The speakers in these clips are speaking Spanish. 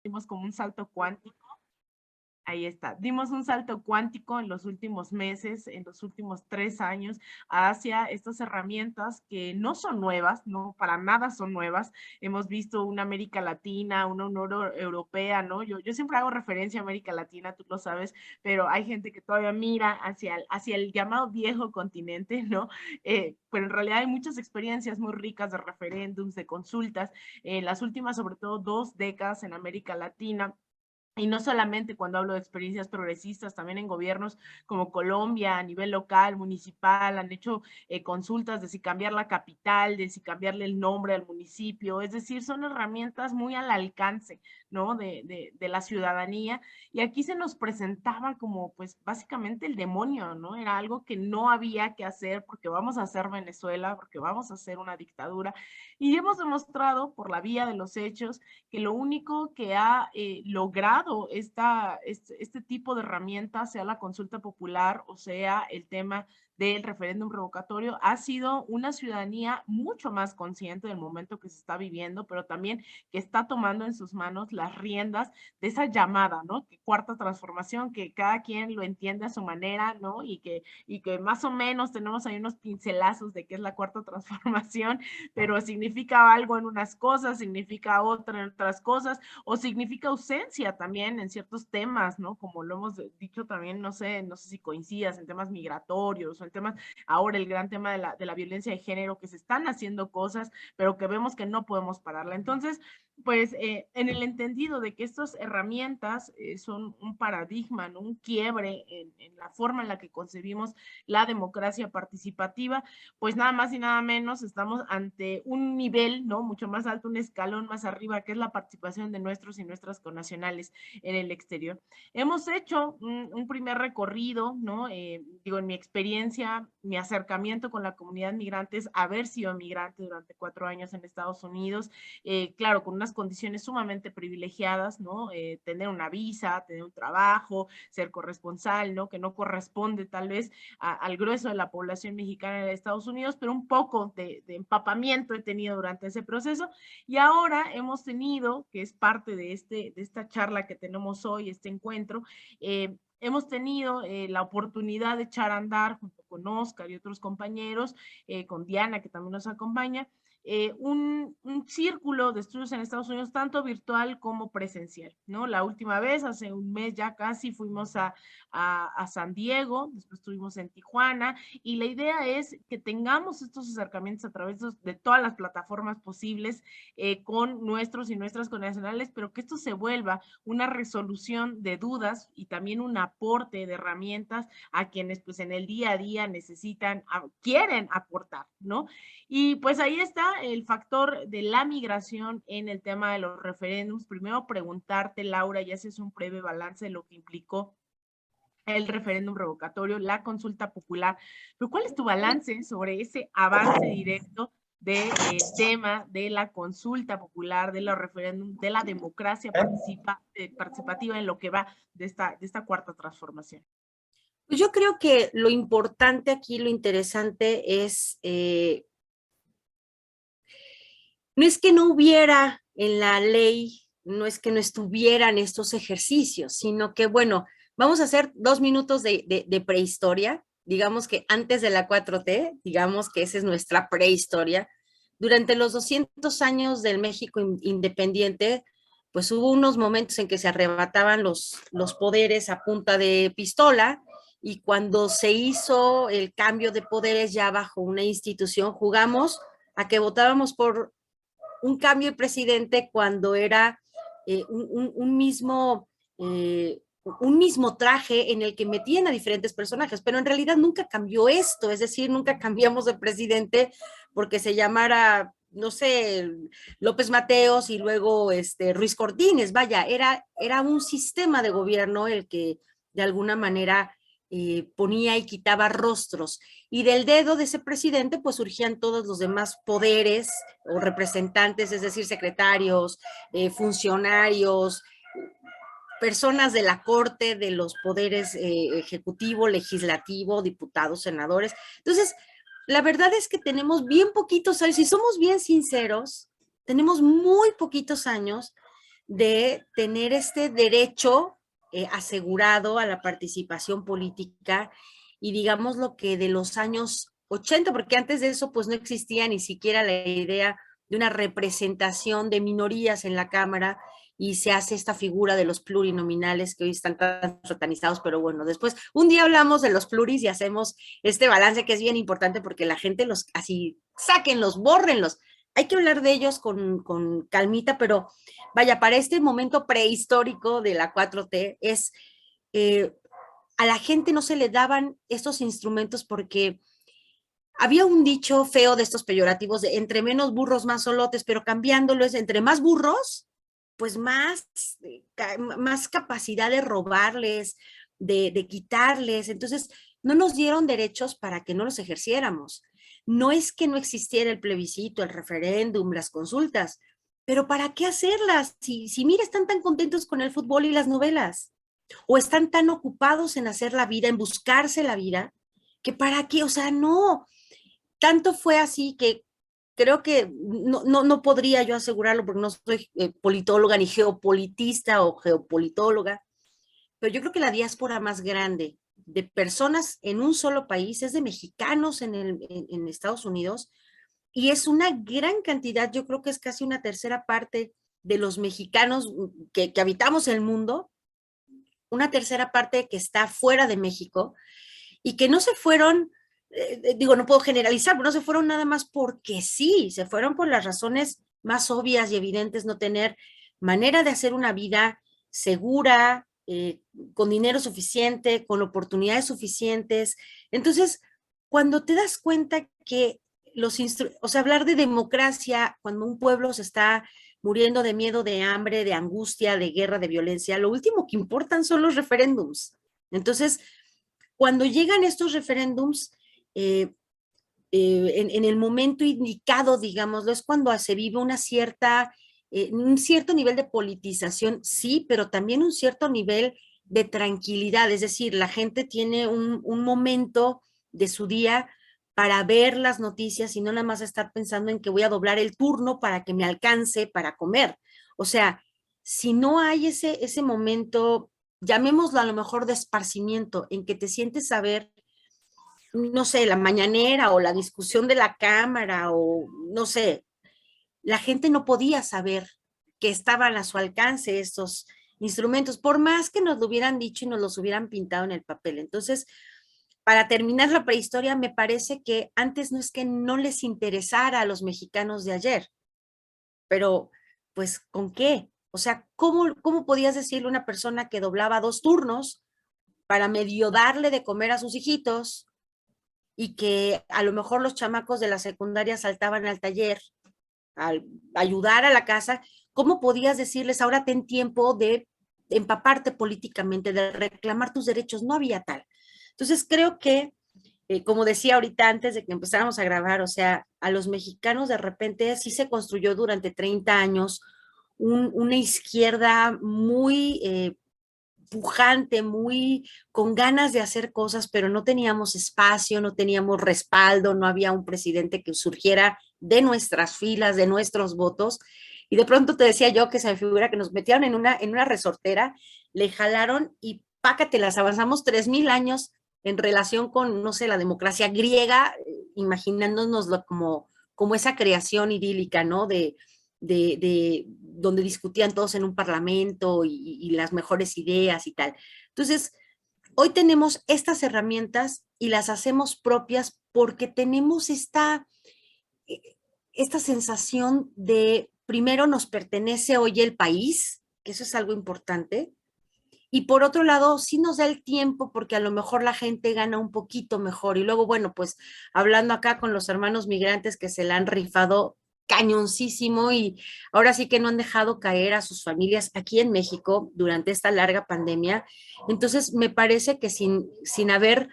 dimos como un salto cuántico. Ahí está. Dimos un salto cuántico en los últimos meses, en los últimos 3 años, hacia estas herramientas que no son nuevas, no para nada son nuevas. Hemos visto una América Latina, una Unión Europea, ¿no? Yo siempre hago referencia a América Latina, tú lo sabes, pero hay gente que todavía mira hacia el llamado viejo continente, ¿no? Pero en realidad hay muchas experiencias muy ricas de referéndums, de consultas, en las últimas, sobre todo 2 décadas en América Latina. Y no solamente cuando hablo de experiencias progresistas, también en gobiernos como Colombia, a nivel local, municipal, han hecho consultas de si cambiar la capital, de si cambiarle el nombre al municipio. Es decir, son herramientas muy al alcance, ¿no? De la ciudadanía. Y aquí se nos presentaba como, pues, básicamente el demonio, ¿no? Era algo que no había que hacer porque vamos a hacer Venezuela, porque vamos a hacer una dictadura. Y hemos demostrado por la vía de los hechos que lo único que ha logrado este tipo de herramientas, sea la consulta popular o sea el tema del referéndum revocatorio, ha sido una ciudadanía mucho más consciente del momento que se está viviendo, pero también que está tomando en sus manos las riendas de esa llamada, ¿no? Que cuarta transformación, que cada quien lo entiende a su manera, ¿no? Y que más o menos tenemos ahí unos pincelazos de qué es la cuarta transformación, pero significa algo en unas cosas, significa otra en otras cosas, o significa ausencia también en ciertos temas, ¿no? Como lo hemos dicho también, no sé si coincidas en temas migratorios o en temas, ahora el gran tema de la violencia de género, que se están haciendo cosas, pero que vemos que no podemos pararla. Entonces, pues en el entendido de que estas herramientas son un paradigma, ¿no? Un quiebre en la forma en la que concebimos la democracia participativa, pues nada más y nada menos estamos ante un nivel, ¿no? Mucho más alto, un escalón más arriba, que es la participación de nuestros y nuestras connacionales en el exterior. Hemos hecho un primer recorrido, ¿no? Digo, en mi experiencia, mi acercamiento con la comunidad migrante es haber sido migrante durante 4 años en Estados Unidos, claro, con unas condiciones sumamente privilegiadas, ¿no? Tener una visa, tener un trabajo, ser corresponsal, ¿no? Que no corresponde tal vez al grueso de la población mexicana de Estados Unidos, pero un poco de empapamiento he tenido durante ese proceso. Y ahora hemos tenido, que es parte de esta charla que tenemos hoy, este encuentro, hemos tenido la oportunidad de echar a andar junto con Oscar y otros compañeros, con Diana, que también nos acompaña, un círculo de estudios en Estados Unidos, tanto virtual como presencial, ¿no? La última vez, hace un mes ya casi, fuimos a San Diego, después estuvimos en Tijuana, y la idea es que tengamos estos acercamientos a través de todas las plataformas posibles con nuestros y nuestras connacionales, pero que esto se vuelva una resolución de dudas y también un aporte de herramientas a quienes pues en el día a día necesitan, quieren aportar, ¿no? Y pues ahí está el factor de la migración en el tema de los referéndums. Primero preguntarte, Laura, ya haces un breve balance de lo que implicó el referéndum revocatorio, la consulta popular, pero ¿cuál es tu balance sobre ese avance directo del tema de la consulta popular, de los referéndum, de la democracia participativa en lo que va de esta cuarta transformación? Pues yo creo que lo importante aquí, lo interesante es, no es que no hubiera en la ley, no es que no estuvieran estos ejercicios, sino que, bueno, vamos a hacer 2 minutos de prehistoria, digamos que antes de la 4T, digamos que esa es nuestra prehistoria. Durante los 200 años del México independiente, pues hubo unos momentos en que se arrebataban los poderes a punta de pistola, y cuando se hizo el cambio de poderes ya bajo una institución, jugamos a que votábamos por un cambio de presidente cuando era un mismo traje en el que metían a diferentes personajes, pero en realidad nunca cambió esto, es decir, nunca cambiamos de presidente porque se llamara, no sé, López Mateos y luego Ruiz Cortines, vaya, era un sistema de gobierno el que de alguna manera ponía y quitaba rostros, y del dedo de ese presidente pues surgían todos los demás poderes o representantes, es decir, secretarios, funcionarios, personas de la corte, de los poderes ejecutivo, legislativo, diputados, senadores. Entonces, la verdad es que tenemos bien poquitos años, si somos bien sinceros, tenemos muy poquitos años de tener este derecho asegurado a la participación política y digamos lo que de los años 80, porque antes de eso pues no existía ni siquiera la idea de una representación de minorías en la Cámara y se hace esta figura de los plurinominales que hoy están tan satanizados, pero bueno, después un día hablamos de los pluris y hacemos este balance que es bien importante porque la gente los así, sáquenlos, bórrenlos. Hay que hablar de ellos con calmita, pero vaya, para este momento prehistórico de la 4T es, a la gente no se le daban estos instrumentos porque había un dicho feo de estos peyorativos de entre menos burros, más solotes, pero cambiándolo es entre más burros, pues más capacidad de robarles, de quitarles. Entonces, no nos dieron derechos para que no los ejerciéramos. No es que no existiera el plebiscito, el referéndum, las consultas, pero ¿para qué hacerlas? Si mira, están tan contentos con el fútbol y las novelas, o están tan ocupados en hacer la vida, en buscarse la vida, que para qué, o sea, no. Tanto fue así que creo que no podría yo asegurarlo porque no soy politóloga ni geopolitista o geopolitóloga, pero yo creo que la diáspora más grande de personas en un solo país es de mexicanos en Estados Unidos y es una gran cantidad, yo creo que es casi una tercera parte de los mexicanos que habitamos el mundo, una tercera parte que está fuera de México y que no se fueron, digo, no puedo generalizar, pero no se fueron nada más porque sí, se fueron por las razones más obvias y evidentes, no tener manera de hacer una vida segura, con dinero suficiente, con oportunidades suficientes. Entonces, cuando te das cuenta que o sea, hablar de democracia cuando un pueblo se está muriendo de miedo, de hambre, de angustia, de guerra, de violencia, lo último que importan son los referéndums. Entonces, cuando llegan estos referéndums, en el momento indicado, digámoslo, es cuando se vive un cierto nivel de politización, sí, pero también un cierto nivel de tranquilidad, es decir, la gente tiene un momento de su día para ver las noticias y no nada más estar pensando en que voy a doblar el turno para que me alcance para comer. O sea, si no hay ese momento, llamémoslo a lo mejor de esparcimiento, en que te sientes a ver, no sé, la mañanera o la discusión de la Cámara o no sé, la gente no podía saber que estaban a su alcance estos instrumentos, por más que nos lo hubieran dicho y nos los hubieran pintado en el papel. Entonces, para terminar la prehistoria, me parece que antes no es que no les interesara a los mexicanos de ayer, pero pues ¿con qué? O sea, ¿cómo podías decirle a una persona que doblaba 2 turnos para medio darle de comer a sus hijitos y que a lo mejor los chamacos de la secundaria saltaban al taller a ayudar a la casa? ¿Cómo podías decirles ahora ten tiempo de empaparte políticamente, de reclamar tus derechos? No había tal. Entonces creo que, como decía ahorita antes de que empezáramos a grabar, o sea, a los mexicanos de repente sí se construyó durante 30 años una izquierda muy pujante, muy con ganas de hacer cosas, pero no teníamos espacio, no teníamos respaldo, no había un presidente que surgiera de nuestras filas, de nuestros votos. Y de pronto te decía yo que se me figura que nos metieron en una resortera, le jalaron y pácatelas, avanzamos 3000 años en relación con, no sé, la democracia griega, imaginándonoslo como esa creación idílica, ¿no? De donde discutían todos en un parlamento y las mejores ideas y tal. Entonces, hoy tenemos estas herramientas y las hacemos propias porque tenemos esta sensación de, primero, nos pertenece hoy el país, que eso es algo importante, y por otro lado, sí nos da el tiempo porque a lo mejor la gente gana un poquito mejor. Y luego, bueno, pues hablando acá con los hermanos migrantes que se la han rifado cañoncísimo y ahora sí que no han dejado caer a sus familias aquí en México durante esta larga pandemia. Entonces, me parece que sin haber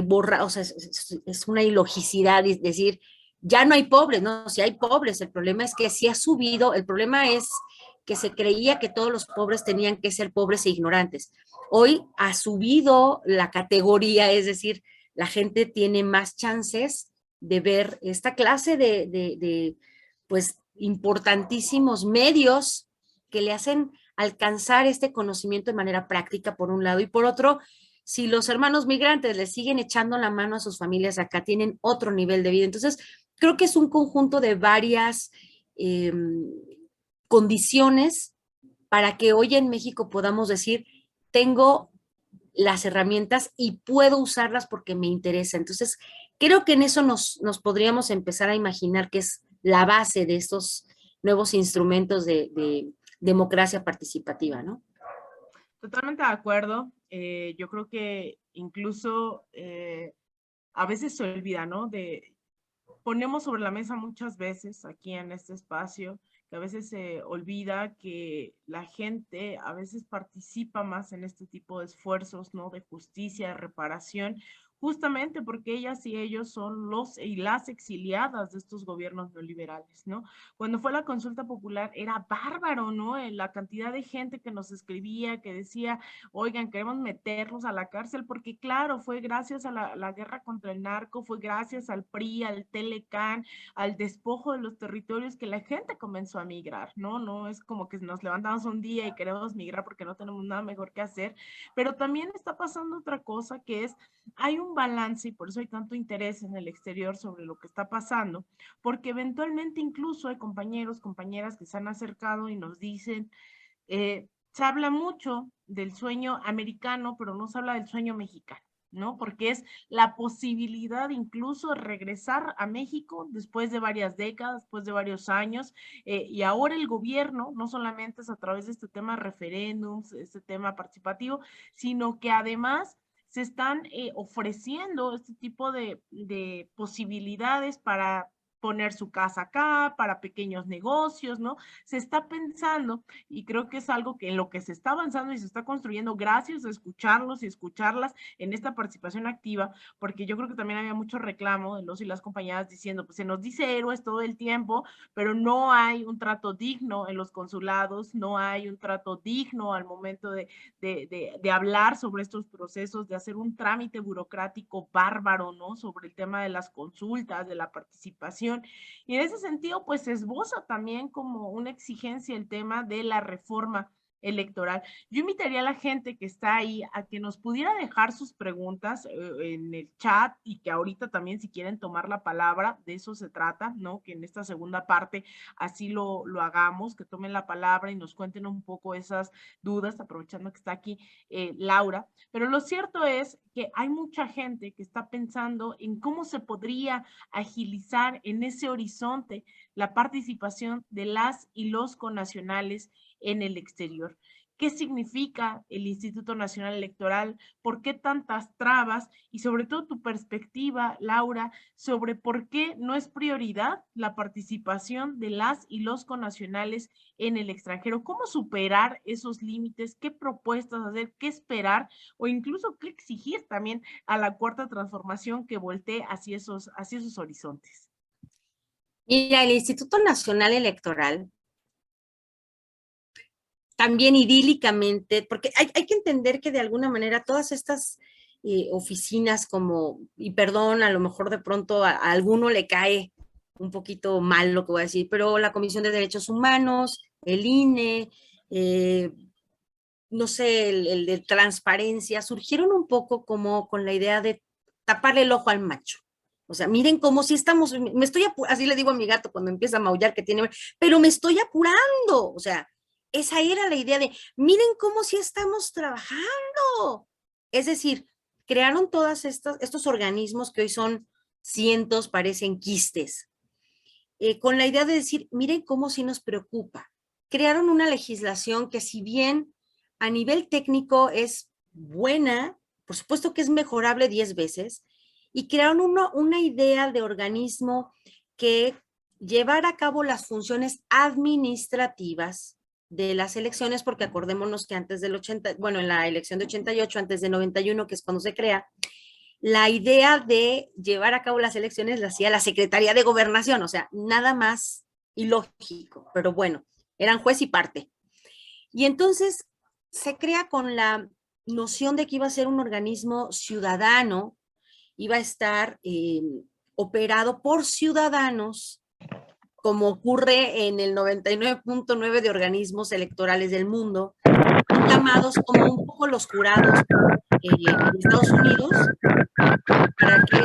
borrado, o sea, es una ilogicidad decir, ya no hay pobres, ¿no? Si hay pobres, el problema es que sí ha subido, el problema es que se creía que todos los pobres tenían que ser pobres e ignorantes. Hoy ha subido la categoría, es decir, la gente tiene más chances de ver esta clase de pues, importantísimos medios que le hacen alcanzar este conocimiento de manera práctica, por un lado, y por otro, si los hermanos migrantes le siguen echando la mano a sus familias acá, tienen otro nivel de vida. Entonces, creo que es un conjunto de varias condiciones para que hoy en México podamos decir, tengo las herramientas y puedo usarlas porque me interesa. Entonces, creo que en eso nos podríamos empezar a imaginar que es la base de estos nuevos instrumentos de democracia participativa, ¿no? Totalmente de acuerdo. Yo creo que incluso a veces se olvida, ¿no? Ponemos sobre la mesa muchas veces aquí en este espacio que a veces se olvida que la gente a veces participa más en este tipo de esfuerzos, ¿no? De justicia, de reparación, justamente porque ellas y ellos son los y las exiliadas de estos gobiernos neoliberales, ¿no? Cuando fue la consulta popular era bárbaro, ¿no? La cantidad de gente que nos escribía, que decía, oigan, queremos meterlos a la cárcel, porque claro, fue gracias a la guerra contra el narco, fue gracias al PRI, al Telecán, al despojo de los territorios que la gente comenzó a migrar, ¿no? No es como que nos levantamos un día y queremos migrar porque no tenemos nada mejor que hacer, pero también está pasando otra cosa que es, hay un balance y por eso hay tanto interés en el exterior sobre lo que está pasando, porque eventualmente incluso hay compañeros, compañeras que se han acercado y nos dicen, se habla mucho del sueño americano, pero no se habla del sueño mexicano, ¿no? Porque es la posibilidad incluso de regresar a México después de varias décadas, después de varios años, y ahora el gobierno no solamente es a través de este tema de referéndums, este tema participativo, sino que además se están ofreciendo este tipo de posibilidades para poner su casa acá, para pequeños negocios, ¿no? Se está pensando y creo que es algo que en lo que se está avanzando y se está construyendo gracias a escucharlos y escucharlas en esta participación activa, porque yo creo que también había mucho reclamo de los y las compañeras diciendo, pues se nos dice héroes todo el tiempo, pero no hay un trato digno en los consulados, no hay un trato digno al momento de hablar sobre estos procesos, de hacer un trámite burocrático bárbaro, ¿no? Sobre el tema de las consultas, de la participación. Y en ese sentido, pues se esboza también como una exigencia el tema de la reforma electoral. Yo invitaría a la gente que está ahí a que nos pudiera dejar sus preguntas en el chat y que ahorita también si quieren tomar la palabra, de eso se trata, ¿no? Que en esta segunda parte así lo hagamos, que tomen la palabra y nos cuenten un poco esas dudas, aprovechando que está aquí Laura. Pero lo cierto es que hay mucha gente que está pensando en cómo se podría agilizar en ese horizonte la participación de las y los connacionales en el exterior. ¿Qué significa el Instituto Nacional Electoral? ¿Por qué tantas trabas? Y sobre todo tu perspectiva, Laura, sobre por qué no es prioridad la participación de las y los connacionales en el extranjero. ¿Cómo superar esos límites? ¿Qué propuestas hacer? ¿Qué esperar? O incluso qué exigir también a la cuarta transformación que voltee hacia esos horizontes. Mira, el Instituto Nacional Electoral también idílicamente, porque hay que entender que de alguna manera todas estas oficinas como, y perdón, a lo mejor de pronto a alguno le cae un poquito mal lo que voy a decir, pero la Comisión de Derechos Humanos, el INE, no sé, el de transparencia, surgieron un poco como con la idea de taparle el ojo al macho. O sea, miren cómo si estamos, me estoy así le digo a mi gato cuando empieza a maullar que tiene, pero me estoy apurando. O sea, esa era la idea de, miren cómo si estamos trabajando. Es decir, crearon todas estos organismos que hoy son cientos, parecen quistes, con la idea de decir, miren cómo si nos preocupa. Crearon una legislación que si bien a nivel técnico es buena, por supuesto que es mejorable 10 veces, y crearon una idea de organismo que llevar a cabo las funciones administrativas de las elecciones, porque acordémonos que antes del 80, bueno, en la elección de 88, antes de 91, que es cuando se crea, la idea de llevar a cabo las elecciones la hacía la Secretaría de Gobernación, o sea, nada más ilógico, pero bueno, eran juez y parte. Y entonces se crea con la noción de que iba a ser un organismo ciudadano, iba a estar operado por ciudadanos como ocurre en el 99.9 de organismos electorales del mundo, llamados como un poco los jurados en Estados Unidos, para que,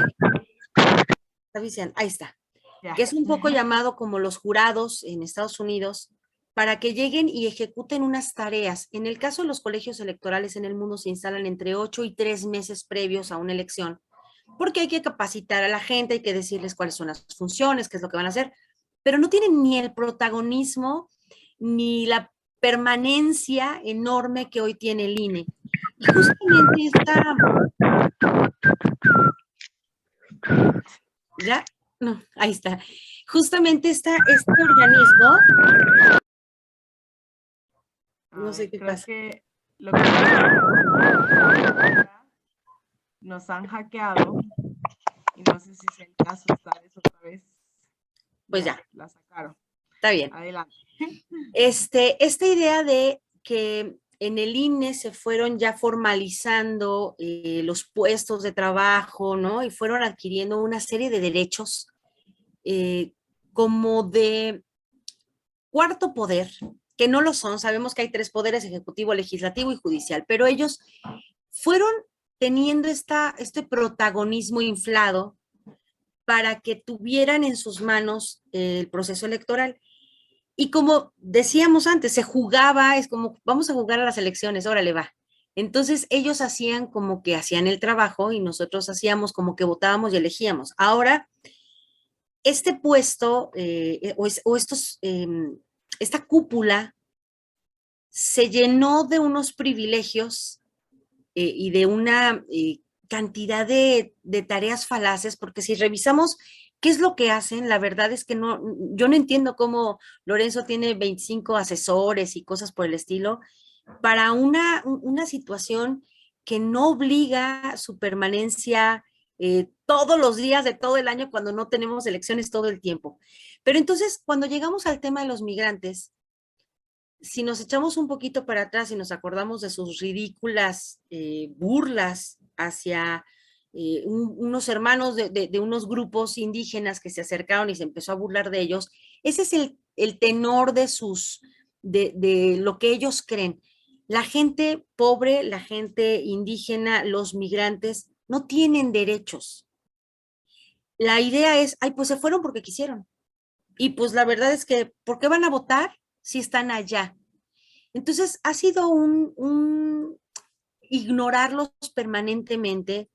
ahí está, Ya. que es un poco llamado como los jurados en Estados Unidos, para que lleguen y ejecuten unas tareas. En el caso de los colegios electorales en el mundo se instalan entre 8 y 3 meses previos a una elección, porque hay que capacitar a la gente, hay que decirles cuáles son las funciones, qué es lo que van a hacer, pero no tienen ni el protagonismo ni la permanencia enorme que hoy tiene el INE. Y justamente esta... ¿Ya? No, ahí está. Justamente este organismo... No sé qué creo pasa. que lo que nos han hackeado y no sé si es el caso esta vez otra vez. Pues ya. La sacaron. Está bien. Adelante. Esta idea de que en el INE se fueron ya formalizando los puestos de trabajo, ¿no? Y fueron adquiriendo una serie de derechos como de cuarto poder, que no lo son. Sabemos que hay 3 poderes: ejecutivo, legislativo y judicial, pero ellos fueron teniendo este protagonismo inflado para que tuvieran en sus manos el proceso electoral. Y como decíamos antes, se jugaba, es como, vamos a jugar a las elecciones, órale, va. Entonces ellos hacían como que hacían el trabajo y nosotros hacíamos como que votábamos y elegíamos. Ahora, este puesto esta cúpula se llenó de unos privilegios y de una cantidad de tareas falaces, porque si revisamos qué es lo que hacen, la verdad es que yo no entiendo cómo Lorenzo tiene 25 asesores y cosas por el estilo para una situación que no obliga su permanencia todos los días de todo el año cuando no tenemos elecciones todo el tiempo. Pero entonces, cuando llegamos al tema de los migrantes, si nos echamos un poquito para atrás y nos acordamos de sus ridículas burlas hacia unos hermanos de unos grupos indígenas que se acercaron y se empezó a burlar de ellos, ese es el tenor de lo que ellos creen. La gente pobre, la gente indígena, los migrantes, no tienen derechos. La idea es, ay, pues se fueron porque quisieron. Y pues la verdad es que, ¿por qué van a votar si están allá? Entonces, ha sido un ignorarlos permanentemente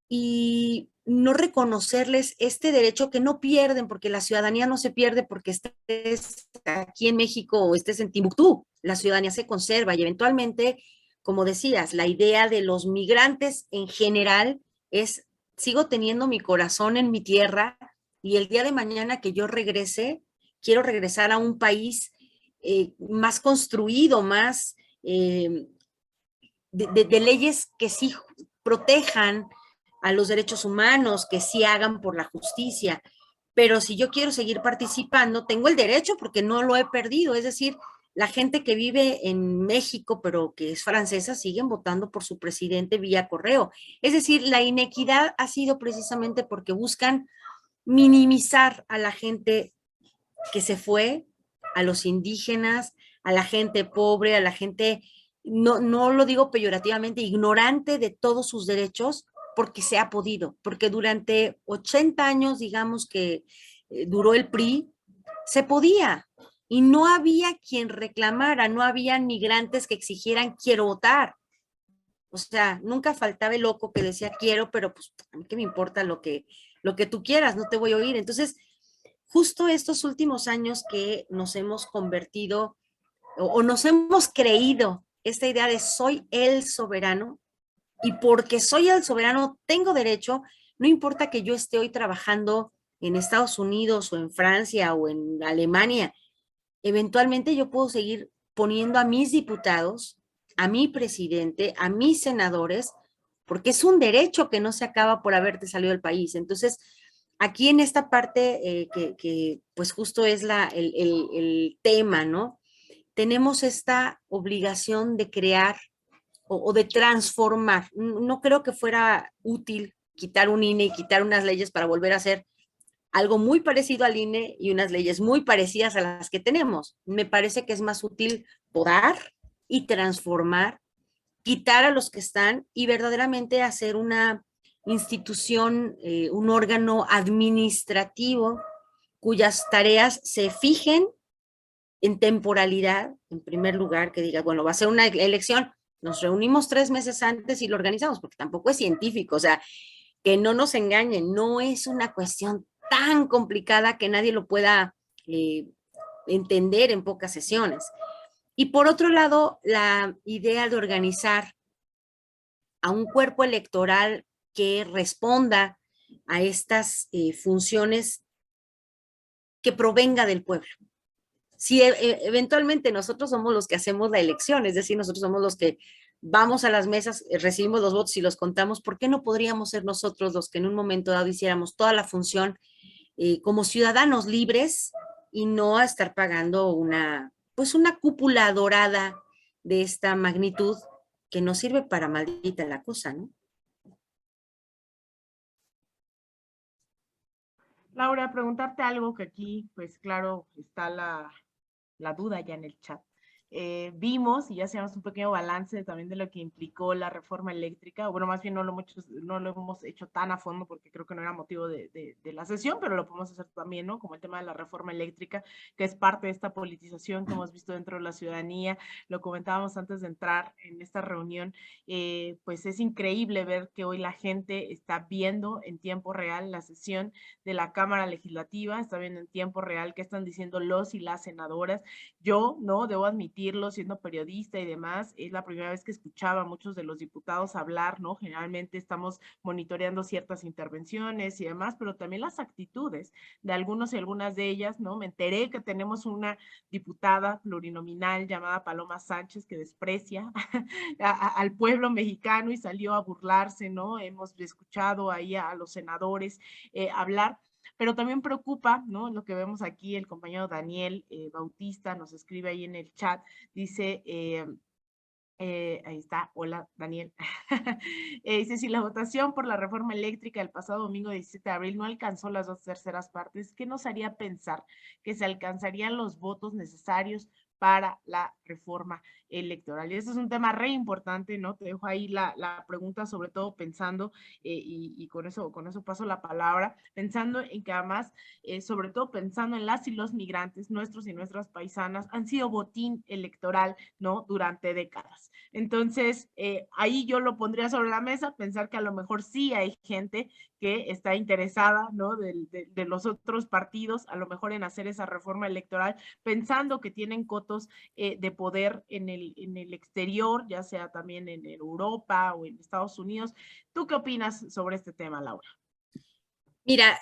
y no reconocerles este derecho que no pierden, porque la ciudadanía no se pierde porque estés aquí en México o estés en Timbuktu. La ciudadanía se conserva y eventualmente, como decías, la idea de los migrantes en general es, sigo teniendo mi corazón en mi tierra y el día de mañana que yo regrese, quiero regresar a un país más construido, más de leyes que sí protejan a los derechos humanos, que sí hagan por la justicia. Pero si yo quiero seguir participando, tengo el derecho porque no lo he perdido. Es decir, la gente que vive en México, pero que es francesa, siguen votando por su presidente vía correo. Es decir, la inequidad ha sido precisamente porque buscan minimizar a la gente que se fue, a los indígenas, a la gente pobre, a la gente, no lo digo peyorativamente, ignorante de todos sus derechos, porque se ha podido, porque durante 80 años, digamos que duró el PRI, se podía y no había quien reclamara, no había migrantes que exigieran quiero votar. O sea, nunca faltaba el loco que decía quiero, pero pues a mí qué me importa lo que tú quieras, no te voy a oír. Entonces, justo estos últimos años que nos hemos convertido o nos hemos creído esta idea de soy el soberano y porque soy el soberano tengo derecho, no importa que yo esté hoy trabajando en Estados Unidos o en Francia o en Alemania, eventualmente yo puedo seguir poniendo a mis diputados, a mi presidente, a mis senadores, porque es un derecho que no se acaba por haberte salido del país. Entonces, aquí en esta parte pues justo es el tema, ¿no? Tenemos esta obligación de crear o de transformar. No creo que fuera útil quitar un INE y quitar unas leyes para volver a hacer algo muy parecido al INE y unas leyes muy parecidas a las que tenemos. Me parece que es más útil podar y transformar, quitar a los que están y verdaderamente hacer una institución, un órgano administrativo cuyas tareas se fijen en temporalidad, en primer lugar, que diga, bueno, va a ser una elección, nos reunimos 3 meses antes y lo organizamos, porque tampoco es científico, o sea, que no nos engañen, no es una cuestión tan complicada que nadie lo pueda entender en pocas sesiones. Y por otro lado, la idea de organizar a un cuerpo electoral que responda a estas funciones que provenga del pueblo. Si eventualmente nosotros somos los que hacemos la elección, es decir, nosotros somos los que vamos a las mesas, recibimos los votos y los contamos, ¿por qué no podríamos ser nosotros los que en un momento dado hiciéramos toda la función como ciudadanos libres y no a estar pagando pues una cúpula dorada de esta magnitud que no sirve para maldita la cosa, ¿no? Laura, preguntarte algo que aquí, pues claro, está la duda ya en el chat. Vimos y ya hacíamos un pequeño balance también de lo que implicó la reforma eléctrica. Bueno, más bien no lo hemos hecho tan a fondo porque creo que no era motivo de la sesión, pero lo podemos hacer también, ¿no? Como el tema de la reforma eléctrica, que es parte de esta politización que hemos visto dentro de la ciudadanía. Lo comentábamos antes de entrar en esta reunión. Pues es increíble ver que hoy la gente está viendo en tiempo real la sesión de la Cámara Legislativa, está viendo en tiempo real qué están diciendo los y las senadoras. Yo, no, debo admitirlo, siendo periodista y demás, es la primera vez que escuchaba a muchos de los diputados hablar, ¿no? Generalmente estamos monitoreando ciertas intervenciones y demás, pero también las actitudes de algunos y algunas de ellas, ¿no? Me enteré que tenemos una diputada plurinominal llamada Paloma Sánchez que desprecia al pueblo mexicano y salió a burlarse, ¿no? Hemos escuchado ahí a los senadores hablar, pero también preocupa, ¿no? Lo que vemos aquí, el compañero Daniel Bautista nos escribe ahí en el chat, dice, ahí está, hola Daniel, dice, si la votación por la reforma eléctrica el pasado domingo 17 de abril no alcanzó las 2/3 partes, ¿qué nos haría pensar que se alcanzarían los votos necesarios para la reforma electoral? Y este es un tema re importante, ¿no? Te dejo ahí la pregunta, sobre todo pensando, y con eso paso la palabra, pensando en que además, sobre todo pensando en las y los migrantes, nuestros y nuestras paisanas, han sido botín electoral, ¿no? Durante décadas. Entonces, ahí yo lo pondría sobre la mesa, pensar que a lo mejor sí hay gente que está interesada, ¿no? De los otros partidos, a lo mejor en hacer esa reforma electoral, pensando que tienen cotos de poder en el exterior, ya sea también en Europa o en Estados Unidos. ¿Tú qué opinas sobre este tema, Laura? Mira,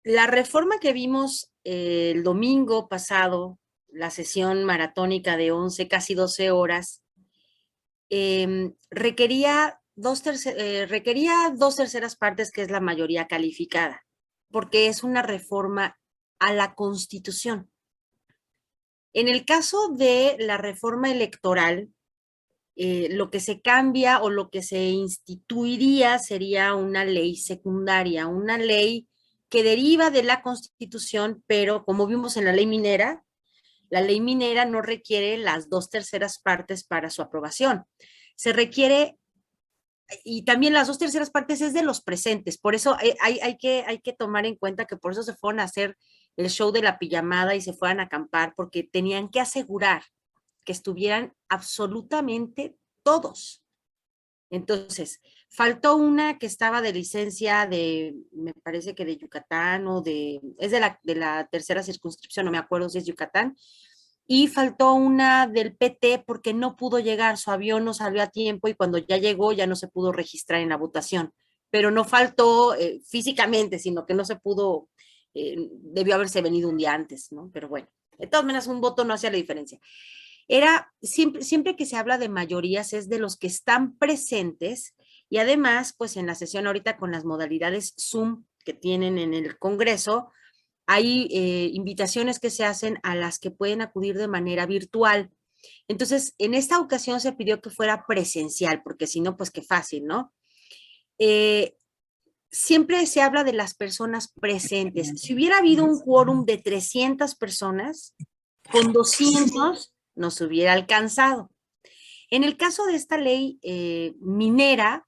la reforma que vimos el domingo pasado, la sesión maratónica de 11, casi 12 horas, requería requería 2/3 partes, que es la mayoría calificada, porque es una reforma a la Constitución. En el caso de la reforma electoral, lo que se cambia o lo que se instituiría sería una ley secundaria, una ley que deriva de la Constitución, pero como vimos en la ley minera no requiere las 2/3 partes para su aprobación. Se requiere, y también las 2/3 partes es de los presentes, por eso hay que tomar en cuenta que por eso se fueron a hacer el show de la pijamada y se fueran a acampar, porque tenían que asegurar que estuvieran absolutamente todos. Entonces, faltó una que estaba de licencia me parece que de Yucatán es de la tercera circunscripción, no me acuerdo si es Yucatán, y faltó una del PT porque no pudo llegar, su avión no salió a tiempo y cuando ya llegó ya no se pudo registrar en la votación, pero no faltó físicamente, sino que no se pudo, debió haberse venido un día antes, ¿no? Pero bueno, de todas maneras un voto no hacía la diferencia. Siempre que se habla de mayorías es de los que están presentes y además, pues en la sesión ahorita con las modalidades Zoom que tienen en el Congreso, hay invitaciones que se hacen a las que pueden acudir de manera virtual. Entonces, en esta ocasión se pidió que fuera presencial, porque si no, pues qué fácil, ¿no? siempre se habla de las personas presentes. Si hubiera habido un quórum de 300 personas, con 200 nos hubiera alcanzado. En el caso de esta ley minera,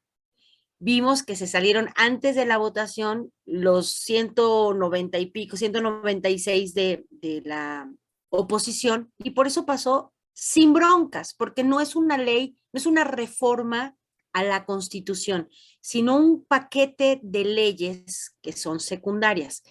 vimos que se salieron antes de la votación los 190 y pico, 196 de la oposición, y por eso pasó sin broncas, porque no es una ley, no es una reforma a la Constitución, sino un paquete de leyes que son secundarias.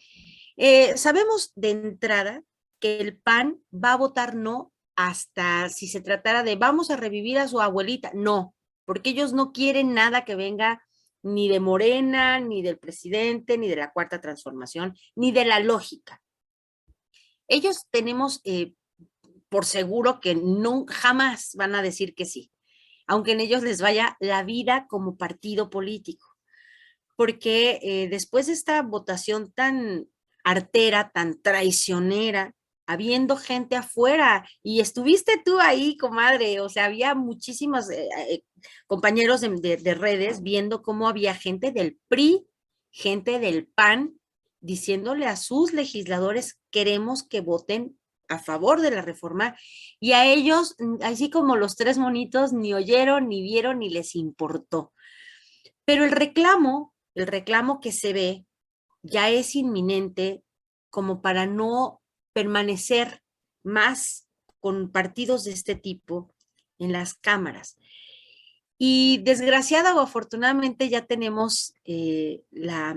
Sabemos de entrada que el PAN va a votar no hasta si se tratara de vamos a revivir a su abuelita. No, porque ellos no quieren nada que venga ni de Morena, ni del presidente, ni de la Cuarta Transformación, ni de la lógica. Ellos tenemos por seguro que no, jamás van a decir que sí, aunque en ellos les vaya la vida como partido político, porque después de esta votación tan artera, tan traicionera, habiendo gente afuera, y estuviste tú ahí, comadre, o sea, había muchísimos compañeros de redes viendo cómo había gente del PRI, gente del PAN, diciéndole a sus legisladores, queremos que voten a favor de la reforma, y a ellos, así como los tres monitos, ni oyeron, ni vieron, ni les importó. Pero el reclamo que se ve ya es inminente como para no permanecer más con partidos de este tipo en las cámaras. Y desgraciada o afortunadamente ya tenemos la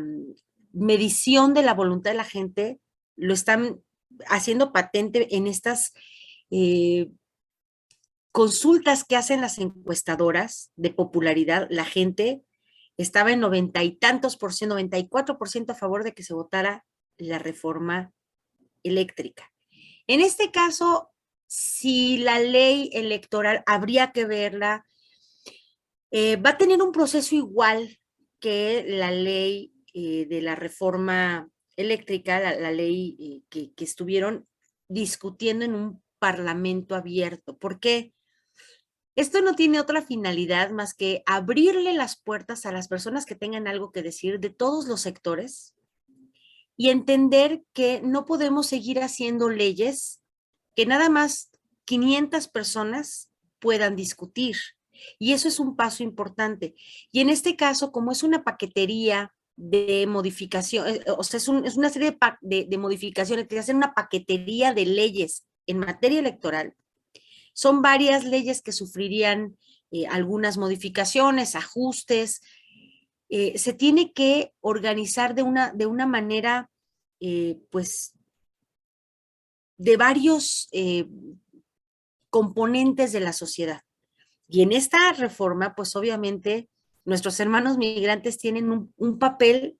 medición de la voluntad de la gente, lo están haciendo patente en estas consultas que hacen las encuestadoras de popularidad. La gente estaba en 90 y tantos por ciento, 94% a favor de que se votara la reforma eléctrica. En este caso, si la ley electoral habría que verla, va a tener un proceso igual que la ley de la reforma eléctrica, la ley que estuvieron discutiendo en un parlamento abierto. ¿Por qué? Esto no tiene otra finalidad más que abrirle las puertas a las personas que tengan algo que decir de todos los sectores y entender que no podemos seguir haciendo leyes que nada más 500 personas puedan discutir. Y eso es un paso importante. Y en este caso, como es una paquetería de modificación, o sea, es una serie de modificaciones que hacen una paquetería de leyes en materia electoral, son varias leyes que sufrirían algunas modificaciones, ajustes. Se tiene que organizar de una manera, pues, de varios componentes de la sociedad. Y en esta reforma, pues obviamente, nuestros hermanos migrantes tienen un papel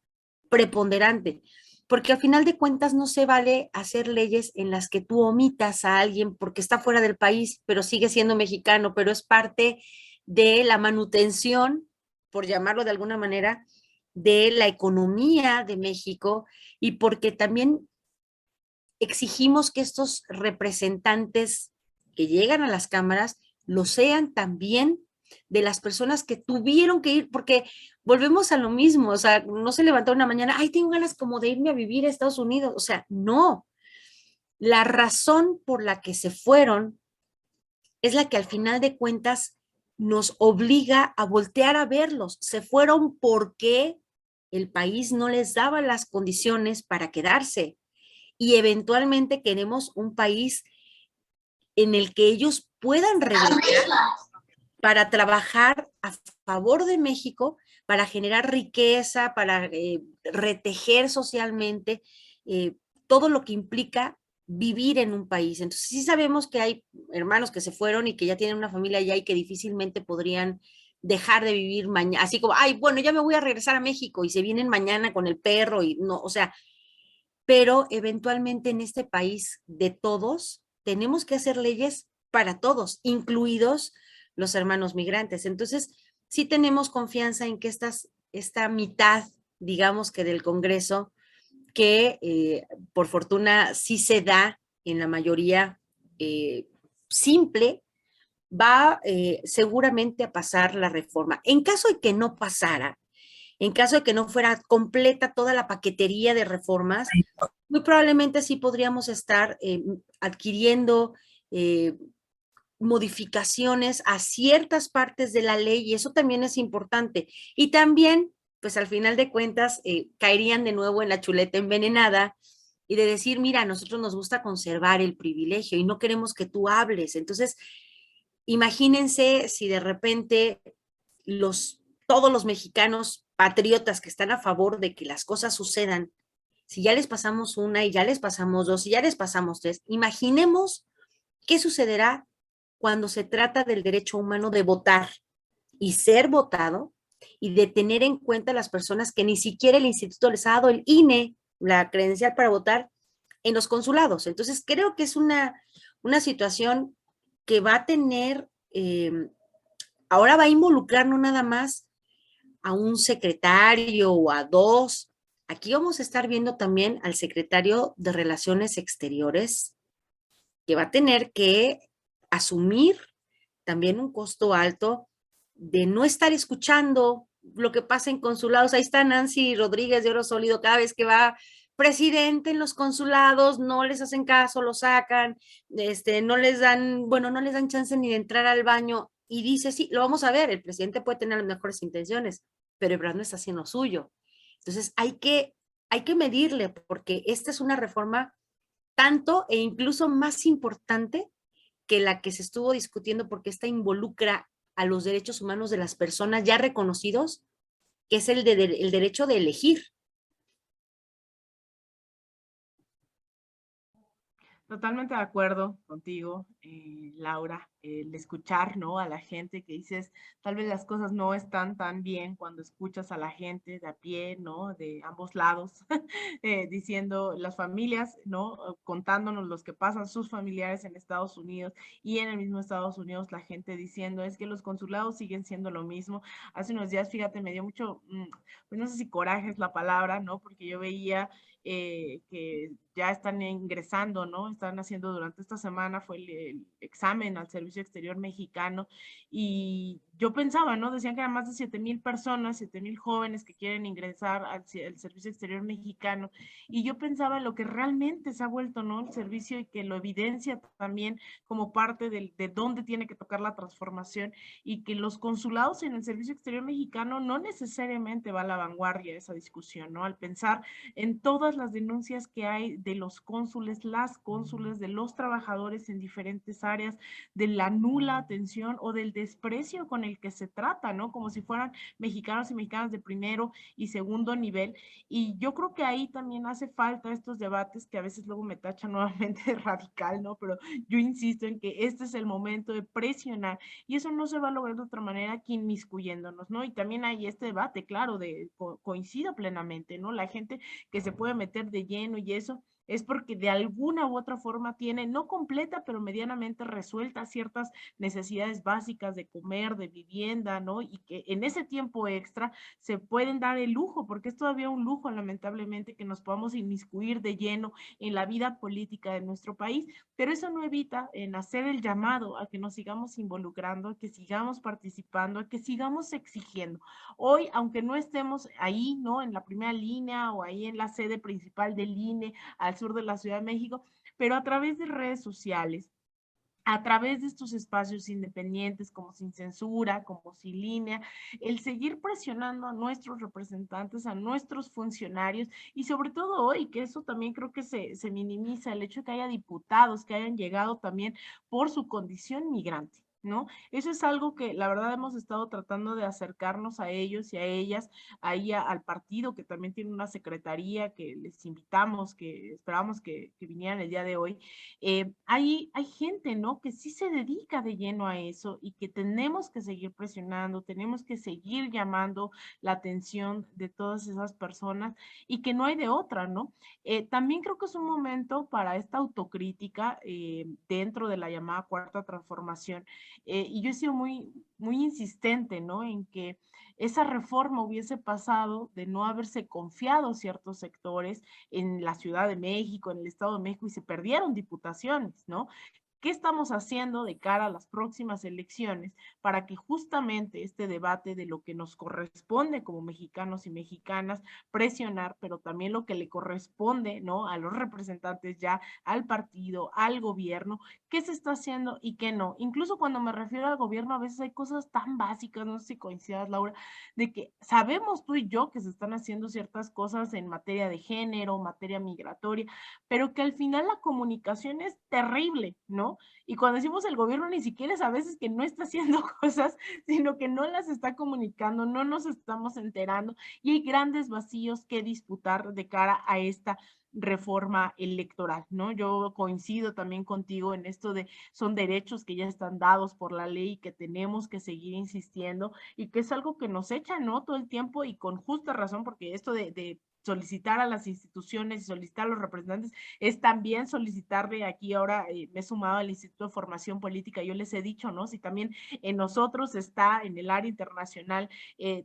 preponderante, porque al final de cuentas no se vale hacer leyes en las que tú omitas a alguien porque está fuera del país, pero sigue siendo mexicano, pero es parte de la manutención, por llamarlo de alguna manera, de la economía de México, y porque también exigimos que estos representantes que llegan a las cámaras lo sean también de las personas que tuvieron que ir, porque volvemos a lo mismo, o sea, no se levantó una mañana, ay, tengo ganas como de irme a vivir a Estados Unidos, o sea, no. La razón por la que se fueron es la que al final de cuentas nos obliga a voltear a verlos. Se fueron porque el país no les daba las condiciones para quedarse, y eventualmente queremos un país en el que ellos puedan regresar para trabajar a favor de México, para generar riqueza, para retejer socialmente todo lo que implica vivir en un país. Entonces sí sabemos que hay hermanos que se fueron y que ya tienen una familia allá y que difícilmente podrían dejar de vivir mañana, así como, ay, bueno, ya me voy a regresar a México, y se vienen mañana con el perro y no, o sea, pero eventualmente en este país de todos tenemos que hacer leyes para todos, incluidos los hermanos migrantes. Entonces, sí tenemos confianza en que esta mitad, digamos que del Congreso, que por fortuna sí se da en la mayoría simple, va seguramente a pasar la reforma. En caso de que no pasara, en caso de que no fuera completa toda la paquetería de reformas, muy probablemente sí podríamos estar adquiriendo modificaciones a ciertas partes de la ley y eso también es importante. Y también, pues al final de cuentas, caerían de nuevo en la chuleta envenenada y de decir, mira, a nosotros nos gusta conservar el privilegio y no queremos que tú hables. Entonces, imagínense si de repente todos los mexicanos patriotas que están a favor de que las cosas sucedan, si ya les pasamos una y ya les pasamos dos y ya les pasamos tres, imaginemos qué sucederá cuando se trata del derecho humano de votar y ser votado y de tener en cuenta a las personas que ni siquiera el instituto les ha dado el INE, la credencial para votar en los consulados. Entonces, creo que es una situación que va a tener, ahora va a involucrar no nada más a un secretario o a dos. Aquí vamos a estar viendo también al secretario de Relaciones Exteriores, que va a tener que asumir también un costo alto de no estar escuchando lo que pasa en consulados. Ahí está Nancy Rodríguez de Oro Sólido, cada vez que va presidente en los consulados, no les hacen caso, lo sacan, no les dan, bueno, no les dan chance ni de entrar al baño y dice, sí, lo vamos a ver, el presidente puede tener las mejores intenciones, pero Ebrard no está haciendo suyo. Entonces hay que medirle porque esta es una reforma tanto e incluso más importante que la que se estuvo discutiendo porque esta involucra a los derechos humanos de las personas ya reconocidos, que es el derecho de elegir. Totalmente de acuerdo contigo, Laura, el escuchar, ¿no? A la gente que dices, tal vez las cosas no están tan bien cuando escuchas a la gente de a pie, ¿no? De ambos lados, diciendo las familias, ¿no? Contándonos los que pasan sus familiares en Estados Unidos y en el mismo Estados Unidos, la gente diciendo, es que los consulados siguen siendo lo mismo. Hace unos días, fíjate, me dio mucho, pues no sé si coraje es la palabra, ¿no? Porque yo veía que ya están ingresando, ¿no? Están haciendo durante esta semana, fue el examen al Servicio Exterior Mexicano y yo pensaba, ¿no? Decían que eran más de 7,000 personas, 7,000 jóvenes que quieren ingresar al Servicio Exterior Mexicano y yo pensaba en lo que realmente se ha vuelto, ¿no? El servicio y que lo evidencia también como parte de dónde tiene que tocar la transformación y que los consulados en el Servicio Exterior Mexicano no necesariamente va a la vanguardia de esa discusión, ¿no? Al pensar en todas las denuncias que hay de los cónsules, las cónsules, de los trabajadores en diferentes áreas, de la nula atención o del desprecio con el que se trata, ¿no? Como si fueran mexicanos y mexicanas de primero y segundo nivel. Y yo creo que ahí también hace falta estos debates que a veces luego me tachan nuevamente de radical, ¿no? Pero yo insisto en que este es el momento de presionar y eso no se va a lograr de otra manera que inmiscuyéndonos, ¿no? Y también hay este debate, claro, coincido plenamente, ¿no? La gente que se puede meter de lleno y eso, es porque de alguna u otra forma tiene, no completa, pero medianamente resueltas ciertas necesidades básicas de comer, de vivienda, ¿no? Y que en ese tiempo extra se pueden dar el lujo, porque es todavía un lujo, lamentablemente, que nos podamos inmiscuir de lleno en la vida política de nuestro país, pero eso no evita en hacer el llamado a que nos sigamos involucrando, a que sigamos participando, a que sigamos exigiendo. Hoy, aunque no estemos ahí, ¿no? En la primera línea o ahí en la sede principal del INE al sur de la Ciudad de México, pero a través de redes sociales, a través de estos espacios independientes como Sin Censura, como Sin Línea, el seguir presionando a nuestros representantes, a nuestros funcionarios y sobre todo hoy, que eso también creo que se minimiza, el hecho de que haya diputados que hayan llegado también por su condición migrante. ¿No? Eso es algo que la verdad hemos estado tratando de acercarnos a ellos y a ellas, ahí al partido que también tiene una secretaría que les invitamos, que esperamos que vinieran el día de hoy, hay gente, ¿no? Que sí se dedica de lleno a eso y que tenemos que seguir presionando, tenemos que seguir llamando la atención de todas esas personas y que no hay de otra, ¿no? También creo que es un momento para esta autocrítica dentro de la llamada cuarta transformación. Y yo he sido muy insistente, ¿no? En que esa reforma hubiese pasado de no haberse confiado ciertos sectores en la Ciudad de México, en el Estado de México, y se perdieron diputaciones, ¿no? ¿Qué estamos haciendo de cara a las próximas elecciones para que justamente este debate de lo que nos corresponde como mexicanos y mexicanas presionar, pero también lo que le corresponde, ¿no? A los representantes ya, al partido, al gobierno, qué se está haciendo y qué no? Incluso cuando me refiero al gobierno, a veces hay cosas tan básicas, no sé si coincidas, Laura, de que sabemos tú y yo que se están haciendo ciertas cosas en materia de género, materia migratoria, pero que al final la comunicación es terrible, ¿no? Y cuando decimos el gobierno ni siquiera es a veces que no está haciendo cosas, sino que no las está comunicando, no nos estamos enterando y hay grandes vacíos que disputar de cara a esta reforma electoral, ¿no? Yo coincido también contigo en esto de son derechos que ya están dados por la ley y que tenemos que seguir insistiendo y que es algo que nos echa, ¿no? Todo el tiempo y con justa razón, porque esto de solicitar a las instituciones y solicitar a los representantes es también solicitarle aquí ahora, me he sumado al Instituto de Formación Política, yo les he dicho, ¿no? Si también en nosotros está en el área internacional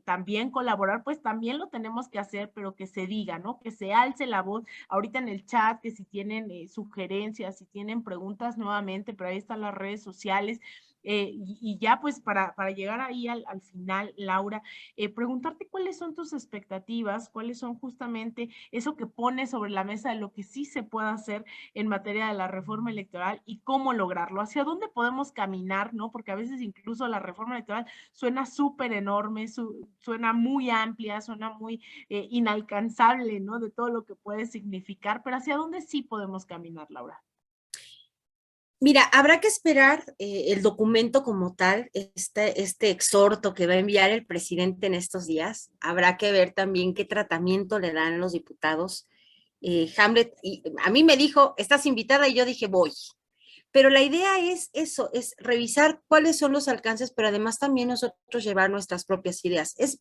también colaborar, pues también lo tenemos que hacer, pero que se diga, ¿no? Que se alce la voz ahorita en el chat, que si tienen sugerencias, si tienen preguntas nuevamente, pero ahí están las redes sociales. Y ya pues para llegar ahí al final, Laura, preguntarte cuáles son tus expectativas, cuáles son justamente eso que pones sobre la mesa de lo que sí se puede hacer en materia de la reforma electoral y cómo lograrlo, hacia dónde podemos caminar, ¿no? Porque a veces incluso la reforma electoral suena súper enorme, suena muy amplia, suena muy inalcanzable, ¿no? De todo lo que puede significar, pero hacia dónde sí podemos caminar, Laura. Mira, habrá que esperar el documento como tal, este exhorto que va a enviar el presidente en estos días. Habrá que ver también qué tratamiento le dan los diputados. Hamlet, y a mí me dijo, estás invitada y yo dije, voy. Pero la idea es eso, es revisar cuáles son los alcances, pero además también nosotros llevar nuestras propias ideas. Es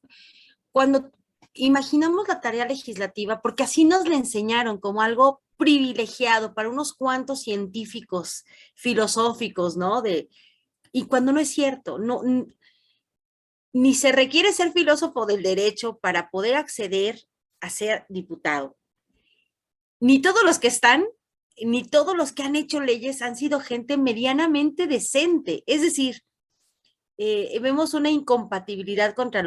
cuando imaginamos la tarea legislativa, porque así nos la enseñaron como algo privilegiado para unos cuantos científicos filosóficos, ¿no? Y cuando no es cierto, no, ni se requiere ser filósofo del derecho para poder acceder a ser diputado. Ni todos los que están, ni todos los que han hecho leyes han sido gente medianamente decente. Es decir, vemos una incompatibilidad contra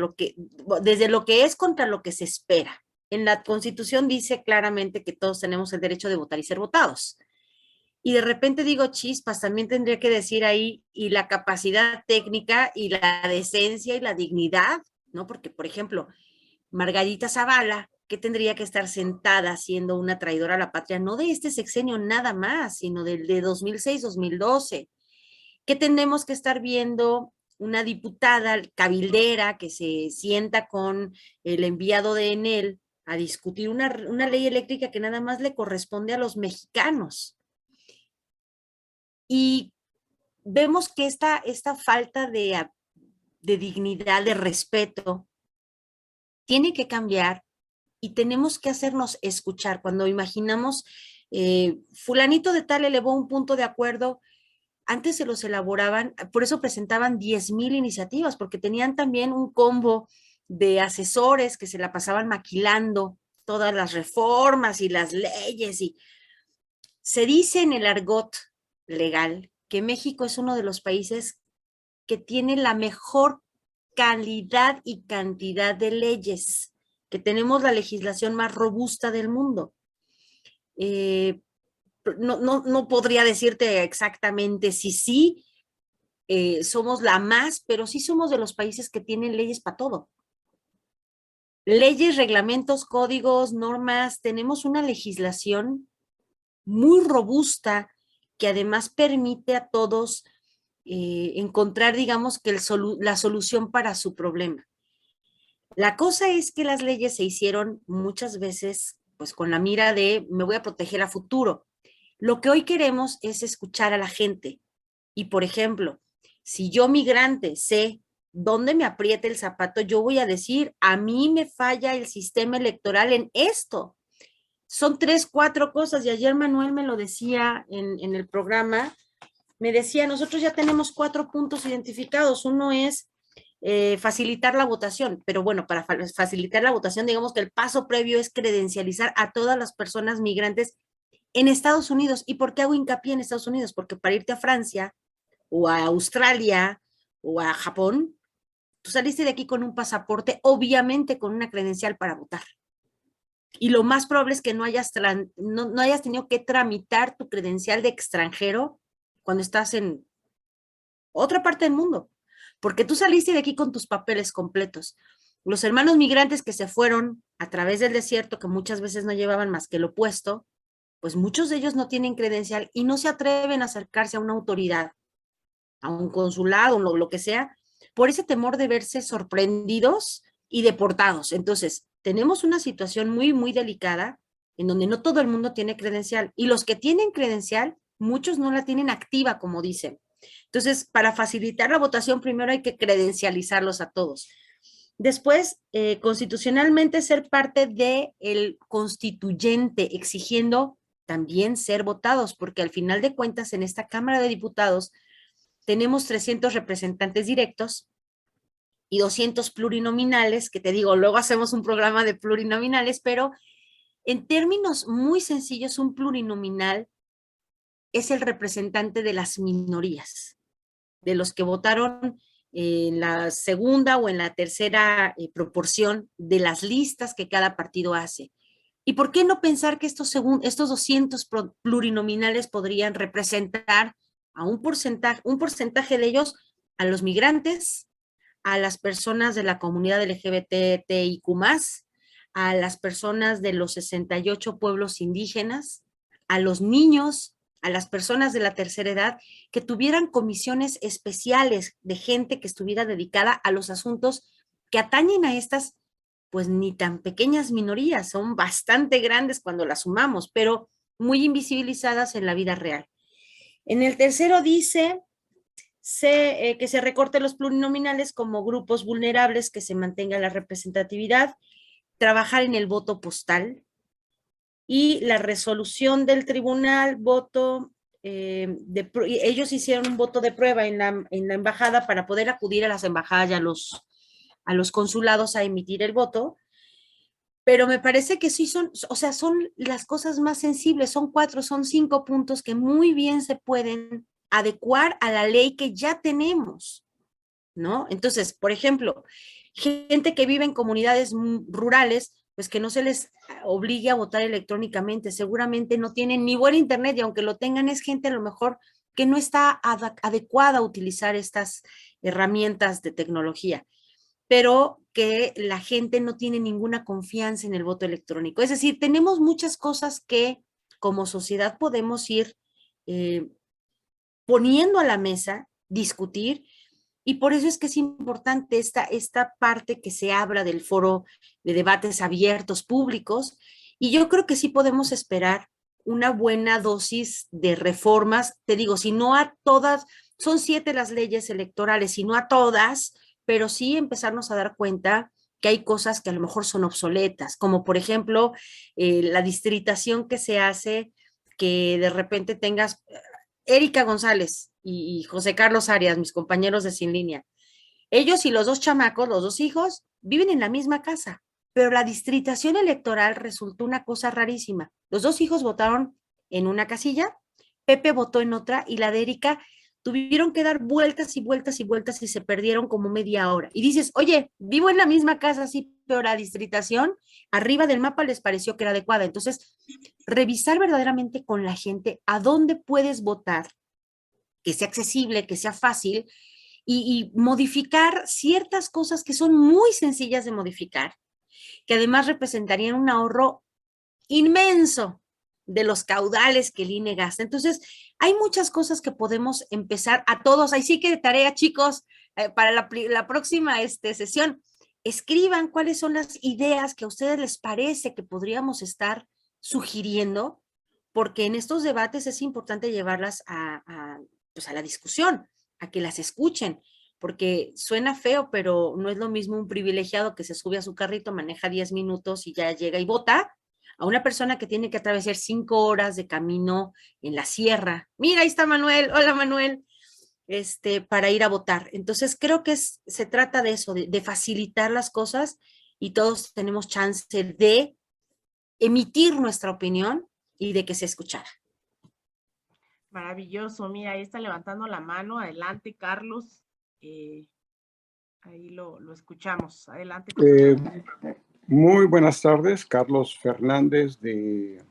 desde lo que es contra lo que se espera. En la Constitución dice claramente que todos tenemos el derecho de votar y ser votados. Y de repente digo, chispas, también tendría que decir ahí, y la capacidad técnica y la decencia y la dignidad, ¿no? Porque, por ejemplo, Margarita Zavala, que tendría que estar sentada siendo una traidora a la patria, no de este sexenio nada más, sino del de 2006-2012, que tenemos que estar viendo una diputada cabildera que se sienta con el enviado de Enel a discutir una ley eléctrica que nada más le corresponde a los mexicanos. Y vemos que esta falta de dignidad, de respeto, tiene que cambiar y tenemos que hacernos escuchar. Cuando imaginamos, fulanito de tal elevó un punto de acuerdo, antes se los elaboraban, por eso presentaban 10,000 iniciativas, porque tenían también un combo de asesores que se la pasaban maquilando todas las reformas y las leyes. Y se dice en el argot legal que México es uno de los países que tiene la mejor calidad y cantidad de leyes, que tenemos la legislación más robusta del mundo. No podría decirte exactamente si sí somos la más, pero sí somos de los países que tienen leyes para todo. Leyes, reglamentos, códigos, normas, tenemos una legislación muy robusta que además permite a todos encontrar, digamos, que la solución para su problema. La cosa es que las leyes se hicieron muchas veces pues con la mira de me voy a proteger a futuro. Lo que hoy queremos es escuchar a la gente. Y por ejemplo, si yo migrante sé dónde me aprieta el zapato, yo voy a decir, a mí me falla el sistema electoral en esto. Son 3, 4 cosas y ayer Manuel me lo decía en el programa, me decía, nosotros ya tenemos 4 puntos identificados. Uno es facilitar la votación, pero bueno, para facilitar la votación, digamos que el paso previo es credencializar a todas las personas migrantes en Estados Unidos. ¿Y por qué hago hincapié en Estados Unidos? Porque para irte a Francia o a Australia o a Japón, tú saliste de aquí con un pasaporte, obviamente con una credencial para votar. Y lo más probable es que no hayas tenido que tramitar tu credencial de extranjero cuando estás en otra parte del mundo, porque tú saliste de aquí con tus papeles completos. Los hermanos migrantes que se fueron a través del desierto, que muchas veces no llevaban más que lo opuesto, pues muchos de ellos no tienen credencial y no se atreven a acercarse a una autoridad, a un consulado, lo que sea, por ese temor de verse sorprendidos y deportados. Entonces, tenemos una situación muy, muy delicada en donde no todo el mundo tiene credencial y los que tienen credencial, muchos no la tienen activa, como dicen. Entonces, para facilitar la votación, primero hay que credencializarlos a todos. Después, constitucionalmente ser parte del constituyente, exigiendo también ser votados, porque al final de cuentas en esta Cámara de Diputados tenemos 300 representantes directos y 200 plurinominales, que te digo, luego hacemos un programa de plurinominales, pero en términos muy sencillos, un plurinominal es el representante de las minorías, de los que votaron en la segunda o en la tercera proporción de las listas que cada partido hace. ¿Y por qué no pensar que estos 200 plurinominales podrían representar a un porcentaje de ellos a los migrantes, a las personas de la comunidad LGBTIQ+, a las personas de los 68 pueblos indígenas, a los niños, a las personas de la tercera edad, que tuvieran comisiones especiales de gente que estuviera dedicada a los asuntos que atañen a estas, pues ni tan pequeñas minorías, son bastante grandes cuando las sumamos, pero muy invisibilizadas en la vida real. En el tercero dice que se recorte los plurinominales como grupos vulnerables, que se mantenga la representatividad, trabajar en el voto postal y la resolución del tribunal, ellos hicieron un voto de prueba en la embajada para poder acudir a las embajadas y a los consulados a emitir el voto, pero me parece que sí son las cosas más sensibles, son 5 puntos que muy bien se pueden adecuar a la ley que ya tenemos, ¿no? Entonces, por ejemplo, gente que vive en comunidades rurales, pues que no se les obligue a votar electrónicamente, seguramente no tienen ni buen internet y aunque lo tengan es gente a lo mejor que no está adecuada a utilizar estas herramientas de tecnología, pero que la gente no tiene ninguna confianza en el voto electrónico. Es decir, tenemos muchas cosas que como sociedad podemos ir poniendo a la mesa, discutir, y por eso es que es importante esta parte que se habla del foro de debates abiertos públicos, y yo creo que sí podemos esperar una buena dosis de reformas, te digo, si no a todas, son 7 las leyes electorales, si no a todas, pero sí empezarnos a dar cuenta que hay cosas que a lo mejor son obsoletas, como por ejemplo la distritación que se hace, que de repente tengas Erika González y José Carlos Arias, mis compañeros de Sin Línea. Ellos y los 2 chamacos, los 2 hijos, viven en la misma casa, pero la distritación electoral resultó una cosa rarísima. Los 2 hijos votaron en una casilla, Pepe votó en otra y la de Erika tuvieron que dar vueltas y vueltas y vueltas y se perdieron como media hora. Y dices, oye, vivo en la misma casa, sí, pero la distritación arriba del mapa les pareció que era adecuada. Entonces, revisar verdaderamente con la gente a dónde puedes votar, que sea accesible, que sea fácil, y modificar ciertas cosas que son muy sencillas de modificar, que además representarían un ahorro inmenso de los caudales que el INE gasta. Entonces, hay muchas cosas que podemos empezar a todos. Ahí sí que de tarea, chicos, para la próxima sesión, escriban cuáles son las ideas que a ustedes les parece que podríamos estar sugiriendo, porque en estos debates es importante llevarlas pues a la discusión, a que las escuchen, porque suena feo, pero no es lo mismo un privilegiado que se sube a su carrito, maneja 10 minutos y ya llega y vota, a una persona que tiene que atravesar 5 horas de camino en la sierra. Mira, ahí está Manuel. Hola, Manuel. Para ir a votar. Entonces, creo que se trata de eso, de facilitar las cosas y todos tenemos chance de emitir nuestra opinión y de que se escuchara. Maravilloso, mira, ahí está levantando la mano. Adelante, Carlos. Ahí lo escuchamos. Adelante con tu pregunta. Muy buenas tardes, Carlos Fernández de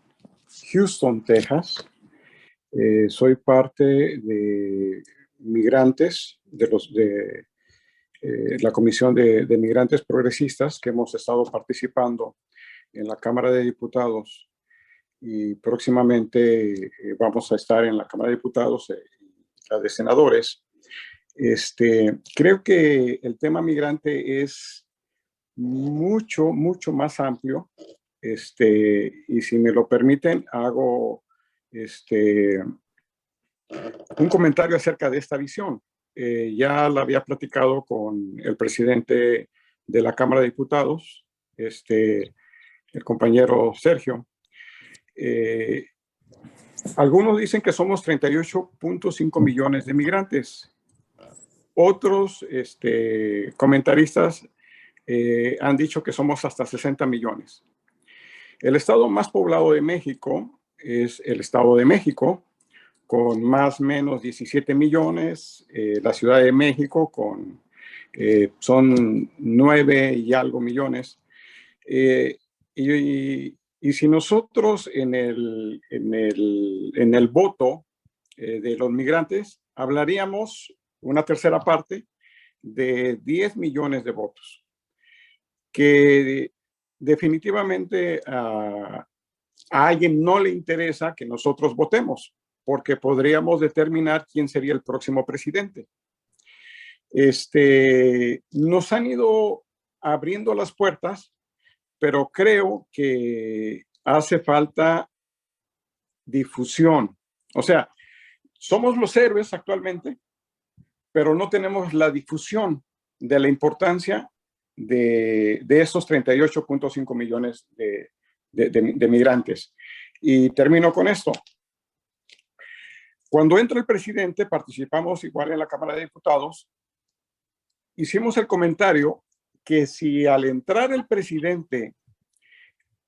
Houston, Texas. Soy parte de migrantes, de la Comisión de Migrantes Progresistas, que hemos estado participando en la Cámara de Diputados y próximamente vamos a estar en la Cámara de Diputados, la de senadores. Creo que el tema migrante es mucho más amplio. Y si me lo permiten, hago un comentario acerca de esta visión. Ya la había platicado con el presidente de la Cámara de Diputados, el compañero Sergio. Algunos dicen que somos 38.5 millones de migrantes. Otros comentaristas han dicho que somos hasta 60 millones. El estado más poblado de México es el Estado de México, con más o menos 17 millones. La Ciudad de México son 9 y algo millones. Y si nosotros en el voto de los migrantes hablaríamos una tercera parte de 10 millones de votos, que definitivamente a alguien no le interesa que nosotros votemos, porque podríamos determinar quién sería el próximo presidente. Nos han ido abriendo las puertas, pero creo que hace falta difusión. O sea, somos los héroes actualmente, pero no tenemos la difusión de la importancia de esos 38.5 millones de migrantes. Y termino con esto. Cuando entra el presidente, participamos igual en la Cámara de Diputados, hicimos el comentario que si al entrar el presidente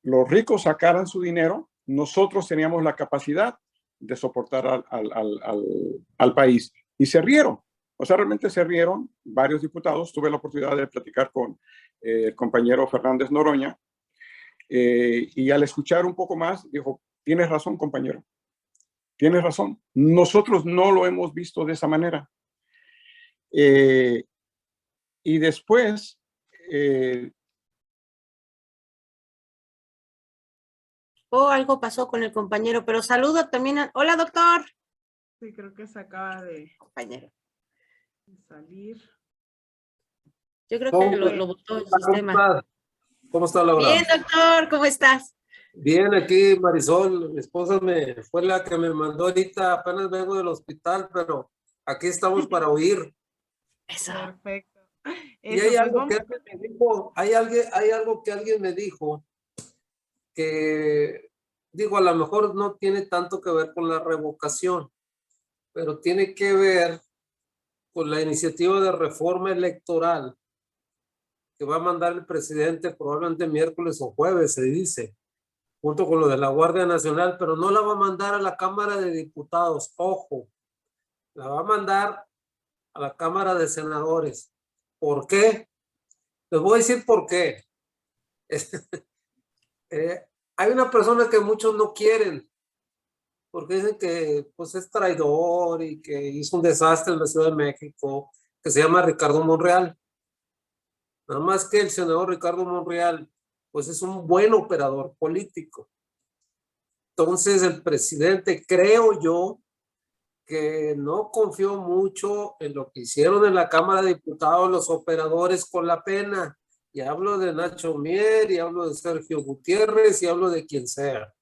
los ricos sacaran su dinero, nosotros teníamos la capacidad de soportar al país. Y se rieron. O sea, realmente se rieron varios diputados. Tuve la oportunidad de platicar con el compañero Fernández Noroña. Y al escuchar un poco más, dijo, tienes razón, compañero. Tienes razón. Nosotros no lo hemos visto de esa manera. Y después... algo pasó con el compañero, pero saludo también a... Hola, doctor. Sí, creo que se acaba de salir. Yo creo que lo botó el sistema. ¿Cómo está, Laura? Bien, doctor, ¿cómo estás? Bien, aquí Marisol, mi esposa fue la que me mandó ahorita, apenas vengo del hospital, pero aquí estamos para oír. Eso. Perfecto. Y hay algo que alguien me dijo, hay algo que alguien me dijo que, digo, a lo mejor no tiene tanto que ver con la revocación, pero tiene que ver con la iniciativa de reforma electoral que va a mandar el presidente probablemente miércoles o jueves, se dice, junto con lo de la Guardia Nacional, pero no la va a mandar a la Cámara de Diputados, ojo, la va a mandar a la Cámara de Senadores. ¿Por qué? Les voy a decir por qué. Hay una persona que muchos no quieren, porque dicen que pues, es traidor y que hizo un desastre en la Ciudad de México, que se llama Ricardo Monreal. Nada más que el senador Ricardo Monreal, pues es un buen operador político. Entonces el presidente, creo yo, que no confió mucho en lo que hicieron en la Cámara de Diputados los operadores con la pena. Y hablo de Nacho Mier, y hablo de Sergio Gutiérrez, y hablo de quien sea.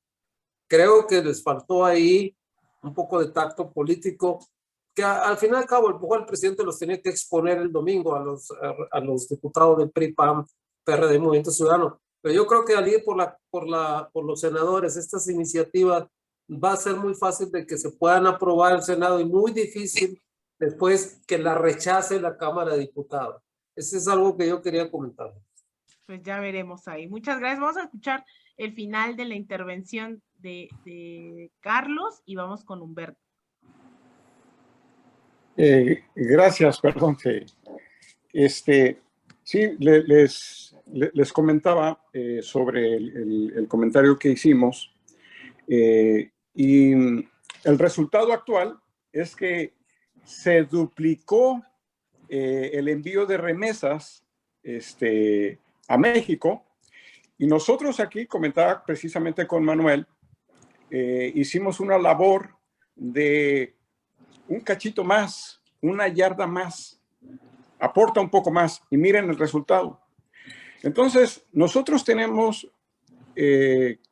Creo que les faltó ahí un poco de tacto político, que al fin y al cabo el presidente los tenía que exponer el domingo a los diputados del PRI, PAN, PRD, Movimiento Ciudadano. Pero yo creo que al ir por los senadores, estas iniciativas va a ser muy fácil de que se puedan aprobar el Senado y muy difícil después que la rechace la Cámara de Diputados. Eso es algo que yo quería comentar. Pues ya veremos ahí. Muchas gracias. Vamos a escuchar el final de la intervención de Carlos y vamos con Humberto. Gracias, perdón. Sí, les comentaba sobre el comentario que hicimos y el resultado actual es que se duplicó el envío de remesas a México y nosotros aquí, comentaba precisamente con Manuel, hicimos una labor de un cachito más, una yarda más, aporta un poco más y miren el resultado. Entonces, nosotros tenemos,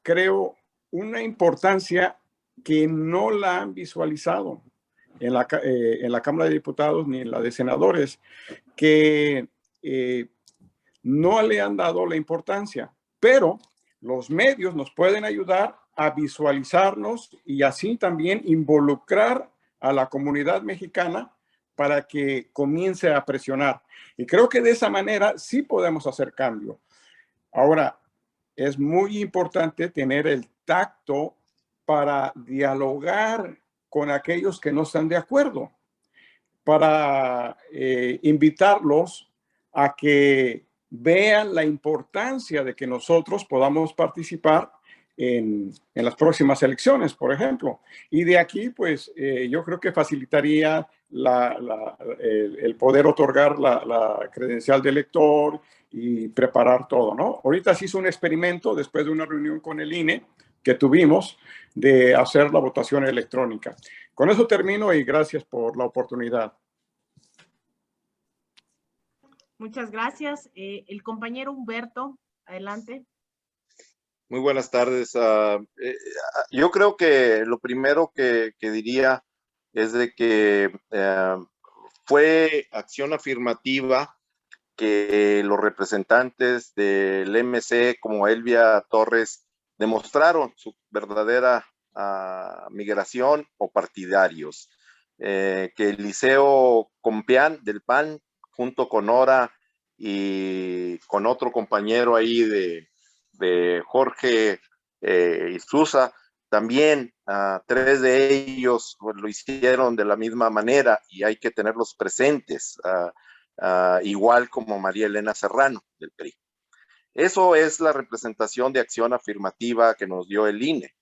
creo, una importancia que no la han visualizado en la Cámara de Diputados ni en la de Senadores, que no le han dado la importancia, pero los medios nos pueden ayudar a visualizarnos y así también involucrar a la comunidad mexicana para que comience a presionar. Y creo que de esa manera sí podemos hacer cambio. Ahora, es muy importante tener el tacto para dialogar con aquellos que no están de acuerdo, para invitarlos a que vean la importancia de que nosotros podamos participar en las próximas elecciones, por ejemplo. Y de aquí, pues, yo creo que facilitaría el poder otorgar la credencial de elector y preparar todo, ¿no? Ahorita se hizo un experimento después de una reunión con el INE que tuvimos de hacer la votación electrónica. Con eso termino y gracias por la oportunidad. Muchas gracias. El compañero Humberto, adelante. Muy buenas tardes. Yo creo que lo primero que diría es de que fue acción afirmativa que los representantes del MC como Elvia Torres demostraron su verdadera migración o partidarios. Que Eliseo Compeán del PAN junto con Nora y con otro compañero ahí de Jorge Isuza, también 3 de ellos lo hicieron de la misma manera y hay que tenerlos presentes, igual como María Elena Serrano del PRI. Eso es la representación de acción afirmativa que nos dio el INE.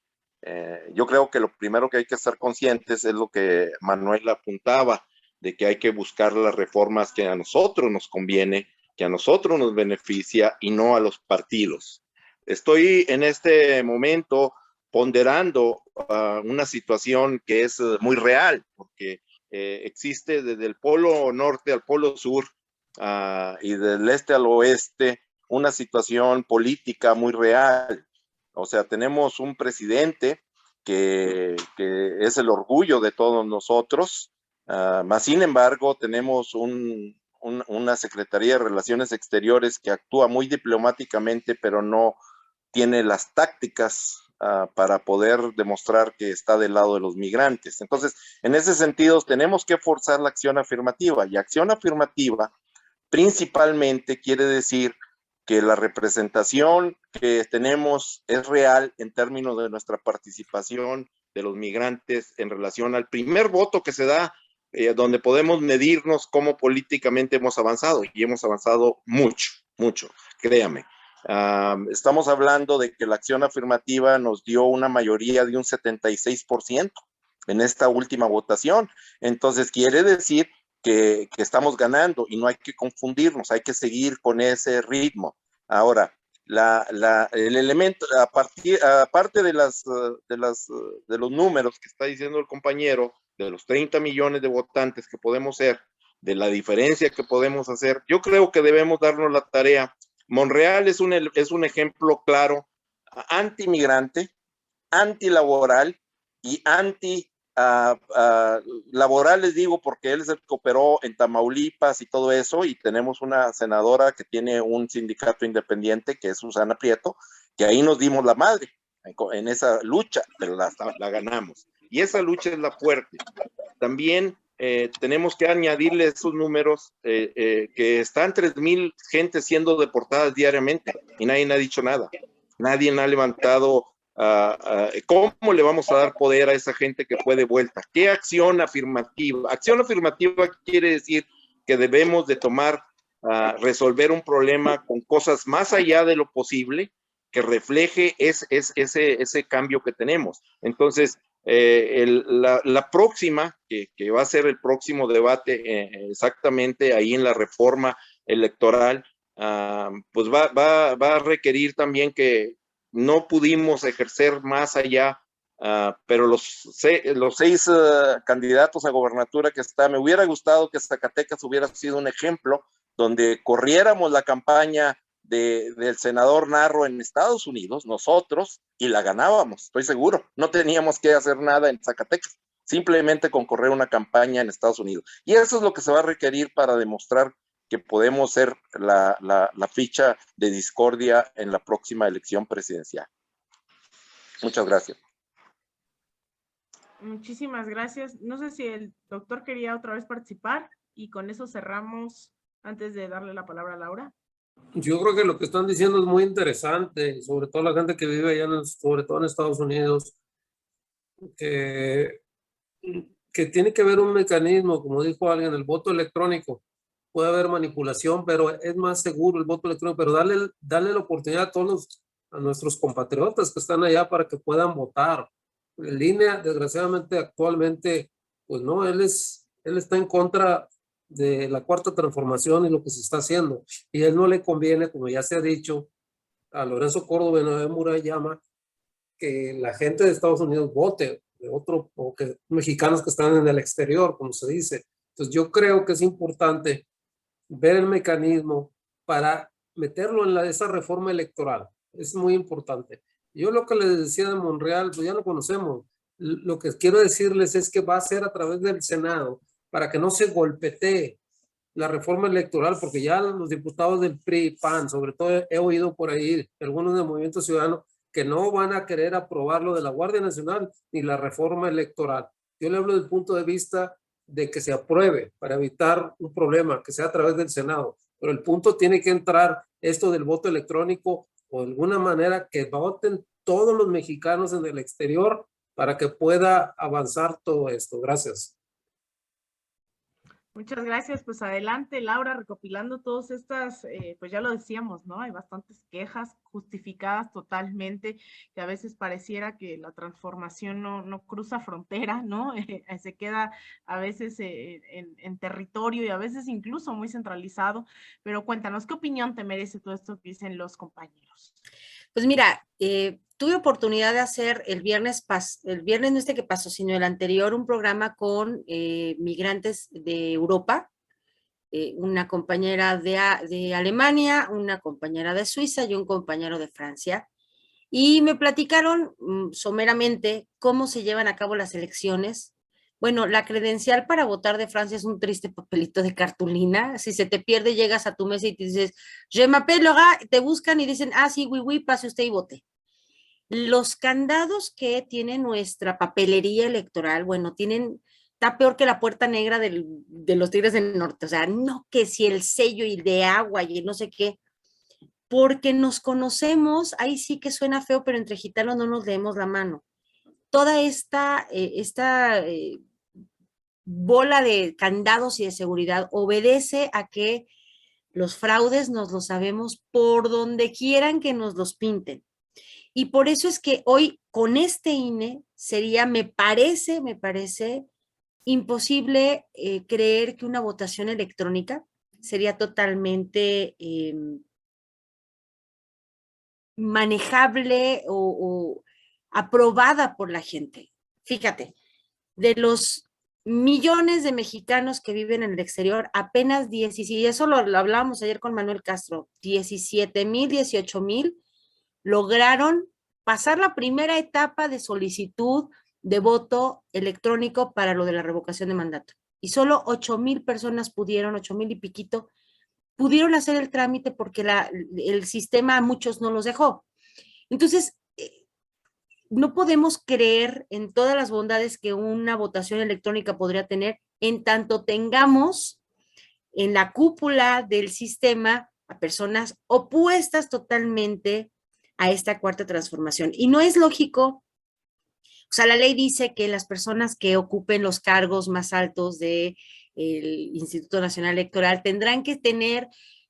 Yo creo que lo primero que hay que estar conscientes es lo que Manuel apuntaba, de que hay que buscar las reformas que a nosotros nos conviene, que a nosotros nos beneficia y no a los partidos. Estoy en este momento ponderando una situación que es muy real, porque existe desde el polo norte al polo sur y del este al oeste una situación política muy real. O sea, tenemos un presidente que es el orgullo de todos nosotros, más sin embargo tenemos una Secretaría de Relaciones Exteriores que actúa muy diplomáticamente, pero no tiene las tácticas para poder demostrar que está del lado de los migrantes. Entonces, en ese sentido, tenemos que forzar la acción afirmativa, y acción afirmativa principalmente quiere decir que la representación que tenemos es real en términos de nuestra participación de los migrantes en relación al primer voto que se da, donde podemos medirnos cómo políticamente hemos avanzado, y hemos avanzado mucho, mucho, créame. Estamos hablando de que la acción afirmativa nos dio una mayoría de un 76% en esta última votación. Entonces quiere decir que estamos ganando y no hay que confundirnos, hay que seguir con ese ritmo. Ahora, el elemento, aparte de los números que está diciendo el compañero, de los 30 millones de votantes que podemos ser, de la diferencia que podemos hacer, yo creo que debemos darnos la tarea. Monreal es un ejemplo claro, anti-migrante, anti-laboral y laboral, les digo, porque él es el que operó en Tamaulipas y todo eso, y tenemos una senadora que tiene un sindicato independiente, que es Susana Prieto, que ahí nos dimos la madre en esa lucha, pero la ganamos. Y esa lucha es la fuerte. También tenemos que añadirle esos números, que están 3,000 gentes siendo deportadas diariamente y nadie ha dicho nada. Nadie ha levantado cómo le vamos a dar poder a esa gente que fue de vuelta. ¿Qué acción afirmativa? Acción afirmativa quiere decir que debemos de resolver un problema con cosas más allá de lo posible, que refleje ese cambio que tenemos. Entonces, la próxima, que va a ser el próximo debate exactamente ahí en la reforma electoral, pues va a requerir también que no pudimos ejercer más allá, pero los 6 candidatos a gobernatura que me hubiera gustado que Zacatecas hubiera sido un ejemplo donde corriéramos la campaña del senador Narro en Estados Unidos, nosotros, y la ganábamos, estoy seguro. No teníamos que hacer nada en Zacatecas, simplemente con correr una campaña en Estados Unidos. Y eso es lo que se va a requerir para demostrar que podemos ser la ficha de discordia en la próxima elección presidencial. Muchas gracias. Muchísimas gracias. No sé si el doctor quería otra vez participar y con eso cerramos antes de darle la palabra a Laura. Yo creo que lo que están diciendo es muy interesante, sobre todo la gente que vive allá, sobre todo en Estados Unidos, que tiene que haber un mecanismo, como dijo alguien, el voto electrónico. Puede haber manipulación, pero es más seguro el voto electrónico, pero darle la oportunidad a nuestros compatriotas que están allá para que puedan votar. En línea, desgraciadamente, actualmente, pues no, él está en contra de la cuarta transformación y lo que se está haciendo. Y a él no le conviene, como ya se ha dicho, a Lorenzo Córdoba y Noé Murayama, que la gente de Estados Unidos vote, o que mexicanos que están en el exterior, como se dice. Entonces yo creo que es importante ver el mecanismo para meterlo en esa reforma electoral. Es muy importante. Yo lo que les decía de Monreal, pues ya lo conocemos. Lo que quiero decirles es que va a ser a través del Senado para que no se golpetee la reforma electoral, porque ya los diputados del PRI, PAN, sobre todo he oído por ahí algunos del Movimiento Ciudadano que no van a querer aprobar lo de la Guardia Nacional ni la reforma electoral. Yo le hablo del punto de vista de que se apruebe para evitar un problema, que sea a través del Senado. Pero el punto tiene que entrar esto del voto electrónico o de alguna manera que voten todos los mexicanos en el exterior para que pueda avanzar todo esto. Gracias. Muchas gracias. Pues adelante, Laura, recopilando todas estas, pues ya lo decíamos, ¿no? Hay bastantes quejas justificadas totalmente, que a veces pareciera que la transformación no cruza frontera, ¿no? Se queda a veces en territorio y a veces incluso muy centralizado. Pero cuéntanos, ¿qué opinión te merece todo esto que dicen los compañeros? Pues mira, tuve oportunidad de hacer el viernes no este que pasó, sino el anterior, un programa con migrantes de Europa, una compañera de Alemania, una compañera de Suiza y un compañero de Francia. Y me platicaron someramente cómo se llevan a cabo las elecciones. Bueno, la credencial para votar de Francia es un triste papelito de cartulina. Si se te pierde, llegas a tu mesa y te dices, je m'appelle Laura, te buscan y dicen, ah, sí, oui, pase usted y vote. Los candados que tiene nuestra papelería electoral, bueno, está peor que la puerta negra de los Tigres del Norte. O sea, no que si el sello y de agua y no sé qué, porque nos conocemos, ahí sí que suena feo, pero entre gitanos no nos leemos la mano. Toda esta bola de candados y de seguridad obedece a que los fraudes nos los sabemos por donde quieran que nos los pinten. Y por eso es que hoy con este INE sería, me parece imposible creer que una votación electrónica sería totalmente manejable o aprobada por la gente. Fíjate, de los millones de mexicanos que viven en el exterior, apenas 17, y eso lo hablábamos ayer con Manuel Castro, 17,000, 18,000 lograron pasar la primera etapa de solicitud de voto electrónico para lo de la revocación de mandato. Y solo 8,000 personas 8,000 y piquito, pudieron hacer el trámite porque el sistema a muchos no los dejó. Entonces, no podemos creer en todas las bondades que una votación electrónica podría tener en tanto tengamos en la cúpula del sistema a personas opuestas totalmente a esta cuarta transformación. Y no es lógico, o sea, la ley dice que las personas que ocupen los cargos más altos del Instituto Nacional Electoral tendrán que tener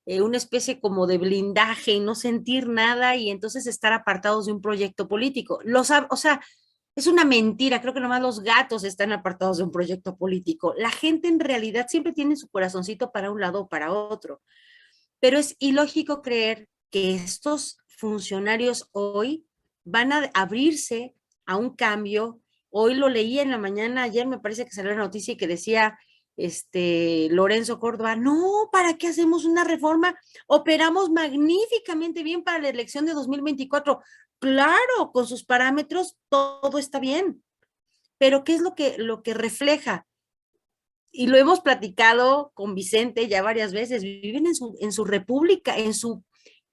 una especie como de blindaje y no sentir nada y entonces estar apartados de un proyecto político. O sea, es una mentira, creo que nomás los gatos están apartados de un proyecto político. La gente en realidad siempre tiene su corazoncito para un lado o para otro, pero es ilógico creer que estos funcionarios hoy van a abrirse a un cambio. Hoy lo leí en la mañana, ayer me parece que salió la noticia y que decía Lorenzo Córdoba, no, ¿para qué hacemos una reforma? Operamos magníficamente bien para la elección de 2024. Claro, con sus parámetros todo está bien, pero ¿qué es lo que refleja? Y lo hemos platicado con Vicente ya varias veces, viven en su república, en su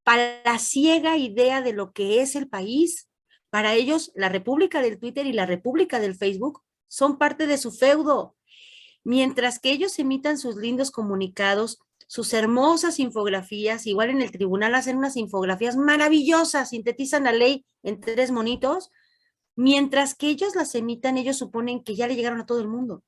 palaciega idea de lo que es el país. Para ellos, la república del Twitter y la república del Facebook son parte de su feudo. Mientras que ellos emitan sus lindos comunicados, sus hermosas infografías, igual en el tribunal hacen unas infografías maravillosas, sintetizan la ley en 3 monitos, mientras que ellos las emitan, ellos suponen que ya le llegaron a todo el mundo.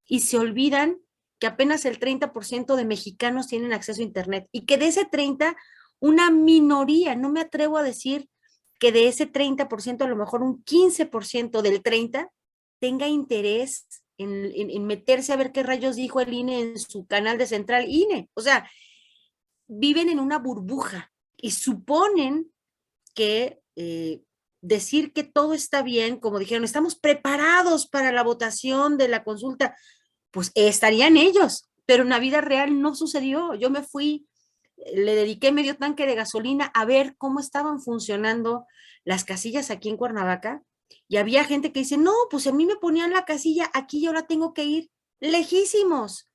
Y se olvidan que apenas el 30% de mexicanos tienen acceso a Internet y que de ese 30%, una minoría, no me atrevo a decir que de ese 30%, a lo mejor un 15% del 30% tenga interés en meterse a ver qué rayos dijo el INE en su canal de Central INE. O sea, viven en una burbuja y suponen que decir que todo está bien, como dijeron, estamos preparados para la votación de la consulta, pues estarían ellos, pero en la vida real no sucedió. Yo me fui, le dediqué medio tanque de gasolina a ver cómo estaban funcionando las casillas aquí en Cuernavaca, y había gente que dice, no, pues a mí me ponían la casilla aquí y ahora tengo que ir lejísimos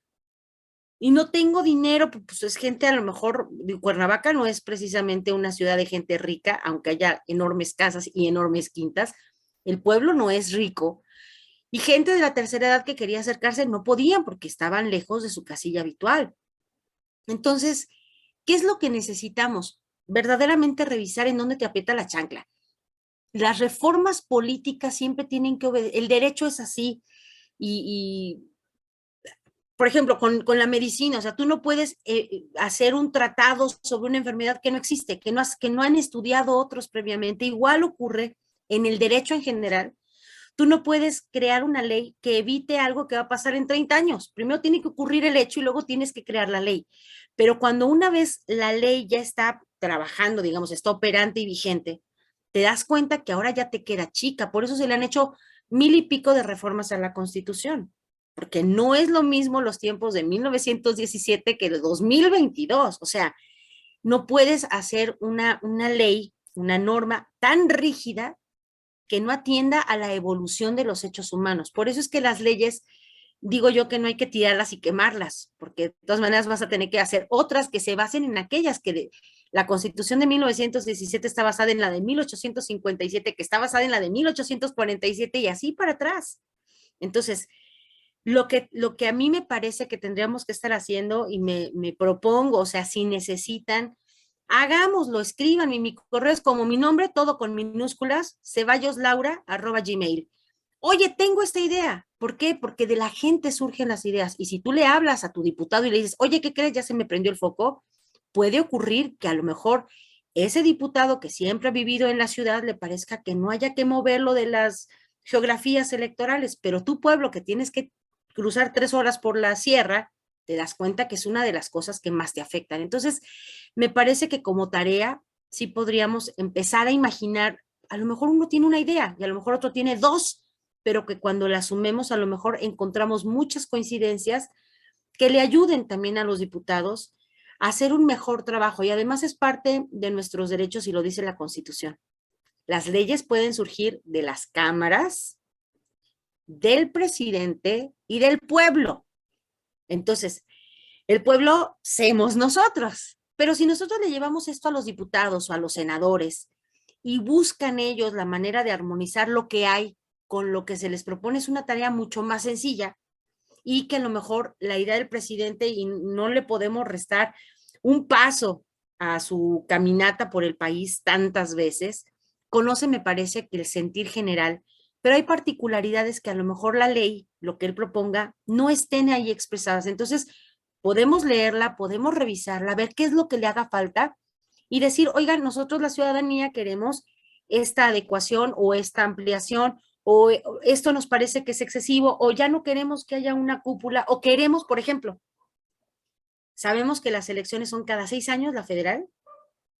y no tengo dinero, pues es gente a lo mejor, Cuernavaca no es precisamente una ciudad de gente rica, aunque haya enormes casas y enormes quintas, el pueblo no es rico, y gente de la tercera edad que quería acercarse no podían porque estaban lejos de su casilla habitual. Entonces, ¿qué es lo que necesitamos? Verdaderamente revisar en dónde te aprieta la chancla. Las reformas políticas siempre tienen que obedecer, el derecho es así, y por ejemplo, con la medicina, o sea, tú no puedes hacer un tratado sobre una enfermedad que no existe, que no han estudiado otros previamente. Igual ocurre en el derecho en general. Tú no puedes crear una ley que evite algo que va a pasar en 30 años. Primero tiene que ocurrir el hecho y luego tienes que crear la ley. Pero cuando una vez la ley ya está trabajando, digamos, está operante y vigente, te das cuenta que ahora ya te queda chica. Por eso se le han hecho 1000 y pico de reformas a la Constitución. Porque no es lo mismo los tiempos de 1917 que de 2022. O sea, no puedes hacer una ley, una norma tan rígida que no atienda a la evolución de los hechos humanos. Por eso es que las leyes, digo yo que no hay que tirarlas y quemarlas, porque de todas maneras vas a tener que hacer otras que se basen en aquellas que la Constitución de 1917 está basada en la de 1857, que está basada en la de 1847 y así para atrás. Entonces, lo que a mí me parece que tendríamos que estar haciendo y me propongo, o sea, si necesitan, hagámoslo, escríbanme, mi correo es como mi nombre, todo con minúsculas, ceballoslaura@gmail. Oye, tengo esta idea. ¿Por qué? Porque de la gente surgen las ideas. Y si tú le hablas a tu diputado y le dices, oye, ¿qué crees? Ya se me prendió el foco. Puede ocurrir que a lo mejor ese diputado que siempre ha vivido en la ciudad le parezca que no haya que moverlo de las geografías electorales, pero tu pueblo que tienes que cruzar 3 horas por la sierra, te das cuenta que es una de las cosas que más te afectan. Entonces, me parece que como tarea sí podríamos empezar a imaginar, a lo mejor uno tiene una idea y a lo mejor otro tiene 2, pero que cuando la sumemos a lo mejor encontramos muchas coincidencias que le ayuden también a los diputados a hacer un mejor trabajo, y además es parte de nuestros derechos y lo dice la Constitución. Las leyes pueden surgir de las cámaras, del presidente y del pueblo. Entonces, el pueblo somos nosotros, pero si nosotros le llevamos esto a los diputados o a los senadores y buscan ellos la manera de armonizar lo que hay con lo que se les propone, es una tarea mucho más sencilla, y que a lo mejor la idea del presidente, y no le podemos restar un paso a su caminata por el país tantas veces, conoce, me parece, que el sentir general, pero hay particularidades que a lo mejor la ley, lo que él proponga, no estén ahí expresadas. Entonces, podemos leerla, podemos revisarla, ver qué es lo que le haga falta y decir, oigan, nosotros la ciudadanía queremos esta adecuación o esta ampliación, o esto nos parece que es excesivo, o ya no queremos que haya una cúpula, o queremos, por ejemplo, sabemos que las elecciones son cada 6 años, la federal,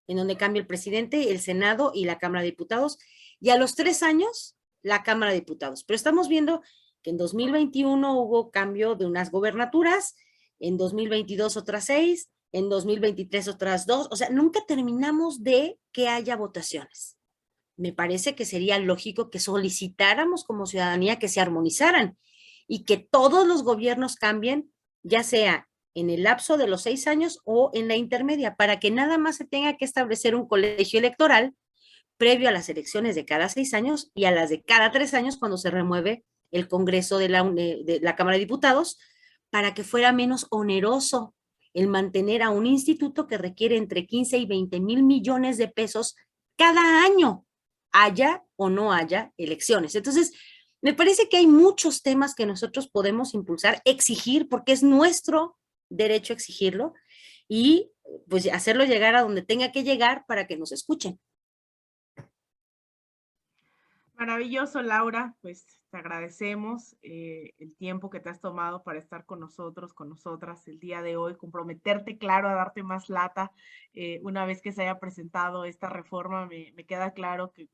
en donde cambia el presidente, el Senado y la Cámara de Diputados, y a los 3 años, la Cámara de Diputados. Pero estamos viendo que en 2021 hubo cambio de unas gobernaturas, en 2022 otras 6, en 2023 otras 2, o sea, nunca terminamos de que haya votaciones. Me parece que sería lógico que solicitáramos como ciudadanía que se armonizaran y que todos los gobiernos cambien, ya sea en el lapso de los 6 años o en la intermedia, para que nada más se tenga que establecer un colegio electoral previo a las elecciones de cada 6 años y a las de cada 3 años cuando se remueve el Congreso de la Cámara de Diputados, para que fuera menos oneroso el mantener a un instituto que requiere entre 15 y 20 mil millones de pesos cada año, haya o no haya elecciones. Entonces, me parece que hay muchos temas que nosotros podemos impulsar, exigir, porque es nuestro derecho a exigirlo, y pues hacerlo llegar a donde tenga que llegar para que nos escuchen. Maravilloso, Laura, pues te agradecemos el tiempo que te has tomado para estar con nosotros, con nosotras el día de hoy, comprometerte, claro, a darte más lata una vez que se haya presentado esta reforma. Me queda claro que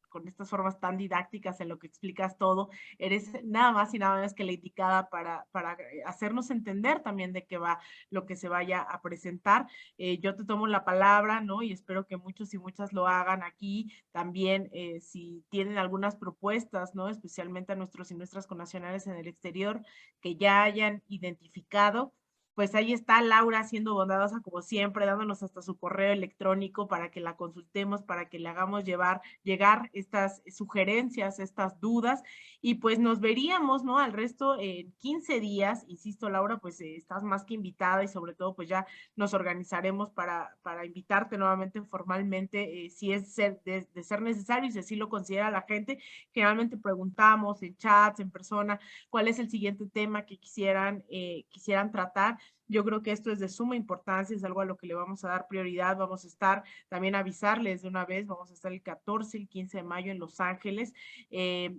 con estas formas tan didácticas en lo que explicas todo, eres nada más y nada menos que la indicada para hacernos entender también de qué va lo que se vaya a presentar. Yo te tomo la palabra, ¿no? Y espero que muchos y muchas lo hagan aquí. También, si tienen algunas propuestas, ¿no? Especialmente a nuestros y nuestras connacionales en el exterior que ya hayan identificado, pues ahí está Laura siendo bondadosa como siempre, dándonos hasta su correo electrónico para que la consultemos, para que le hagamos llegar estas sugerencias, estas dudas, y pues nos veríamos, ¿no? Al resto en 15 días, insisto, Laura, pues estás más que invitada y sobre todo pues ya nos organizaremos para invitarte nuevamente formalmente, si es de ser necesario y si así lo considera la gente. Generalmente preguntamos en chats, en persona, cuál es el siguiente tema que quisieran tratar. Yo creo que esto es de suma importancia, es algo a lo que le vamos a dar prioridad. Vamos a estar, también avisarles de una vez, vamos a estar el 14, el 15 de mayo en Los Ángeles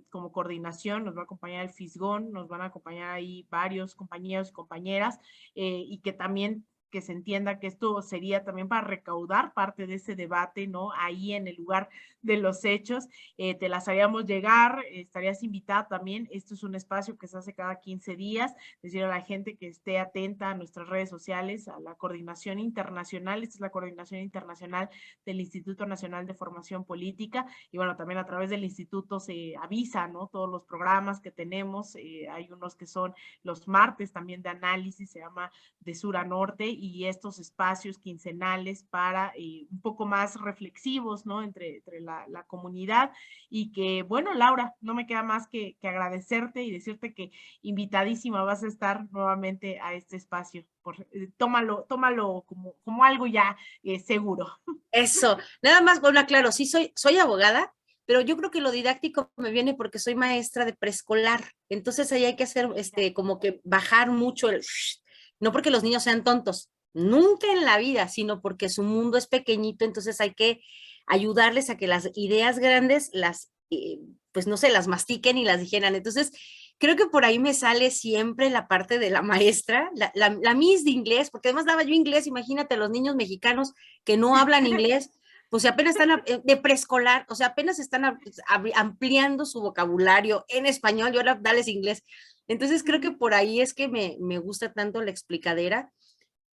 como coordinación. Nos va a acompañar el Fisgón, nos van a acompañar ahí varios compañeros y compañeras y que también que se entienda que esto sería también para recaudar parte de ese debate, ¿no? Ahí en el lugar de los hechos, te las haríamos llegar, estarías invitada también. Esto es un espacio que se hace cada 15 días, decir a la gente que esté atenta a nuestras redes sociales, a la coordinación internacional. Esta es la coordinación internacional del Instituto Nacional de Formación Política, y bueno, también a través del instituto se avisa, ¿no? Todos los programas que tenemos, hay unos que son los martes también de análisis, se llama De Sur a Norte, y estos espacios quincenales para un poco más reflexivos, ¿no? Entre la comunidad. Y que, bueno, Laura, no me queda más que agradecerte y decirte que invitadísima vas a estar nuevamente a este espacio. Tómalo como algo ya seguro. Eso, nada más, bueno, claro, sí soy abogada, pero yo creo que lo didáctico me viene porque soy maestra de preescolar. Entonces ahí hay que hacer como que bajar mucho no porque los niños sean tontos, nunca en la vida, sino porque su mundo es pequeñito, entonces hay que ayudarles a que las ideas grandes pues no sé, las mastiquen y las digeran. Entonces, creo que por ahí me sale siempre la parte de la maestra, la Miss de inglés, porque además daba yo inglés, imagínate los niños mexicanos que no hablan inglés, pues apenas están de preescolar, o sea, apenas están ampliando su vocabulario en español y ahora dales inglés. Entonces creo que por ahí es que me gusta tanto la explicadera,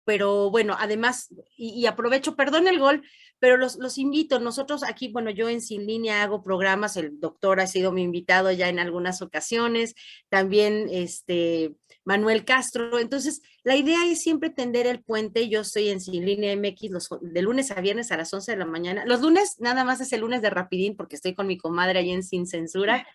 pero bueno, además, y aprovecho, perdón el gol, pero los invito, nosotros aquí, bueno, yo en Sin Línea hago programas, el doctor ha sido mi invitado ya en algunas ocasiones, también Manuel Castro, entonces la idea es siempre tender el puente. Yo estoy en Sin Línea MX de lunes a viernes a las 11 de la mañana, los lunes nada más es el lunes de rapidín porque estoy con mi comadre ahí en Sin Censura,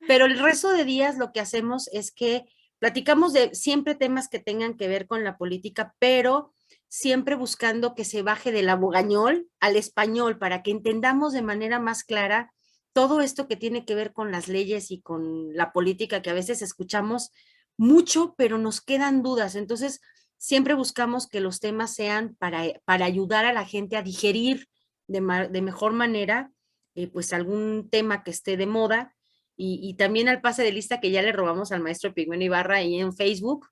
pero el resto de días lo que hacemos es que platicamos de siempre temas que tengan que ver con la política, pero siempre buscando que se baje del abogañol al español para que entendamos de manera más clara todo esto que tiene que ver con las leyes y con la política, que a veces escuchamos mucho, pero nos quedan dudas. Entonces, siempre buscamos que los temas sean para ayudar a la gente a digerir de mejor manera pues algún tema que esté de moda, y también al pase de lista que ya le robamos al maestro Pigmeno Ibarra ahí en Facebook.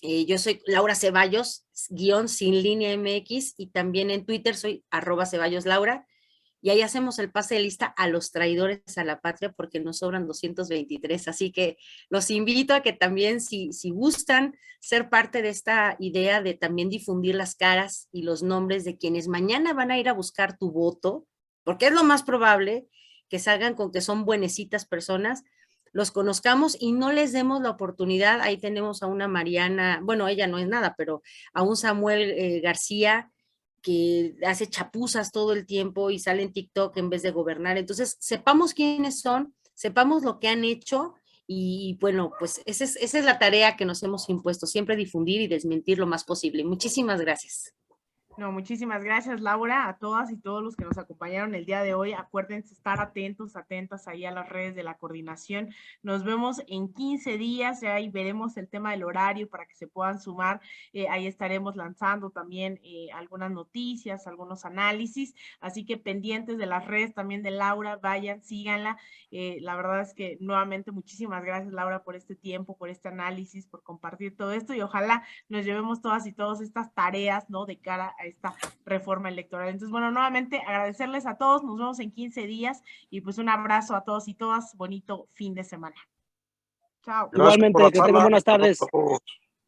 Yo soy Laura Ceballos, sin línea MX, y también en Twitter soy @CeballosLaura, y ahí hacemos el pase de lista a los traidores a la patria, porque nos sobran 223, así que los invito a que también, si gustan ser parte de esta idea de también difundir las caras y los nombres de quienes mañana van a ir a buscar tu voto, porque es lo más probable que salgan con que son buenecitas personas, los conozcamos y no les demos la oportunidad. Ahí tenemos a una Mariana, bueno, ella no es nada, pero a un Samuel García, que hace chapuzas todo el tiempo y sale en TikTok en vez de gobernar. Entonces, sepamos quiénes son, sepamos lo que han hecho, y bueno, pues esa es la tarea que nos hemos impuesto, siempre difundir y desmentir lo más posible. Muchísimas gracias. No, muchísimas gracias, Laura, a todas y todos los que nos acompañaron el día de hoy. Acuérdense estar atentos, atentas ahí a las redes de la coordinación. Nos vemos en 15 días, ya ahí veremos el tema del horario para que se puedan sumar. Ahí estaremos lanzando también algunas noticias, algunos análisis, así que pendientes de las redes también de Laura, vayan, síganla. La verdad es que nuevamente muchísimas gracias, Laura, por este tiempo, por este análisis, por compartir todo esto, y ojalá nos llevemos todas y todos estas tareas, ¿no?, de cara a esta reforma electoral. Entonces, bueno, nuevamente agradecerles a todos, nos vemos en 15 días, y pues un abrazo a todos y todas, bonito fin de semana. Chao. Gracias por Igualmente, la que tengan charla. buenas tardes. A todos.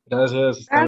Gracias.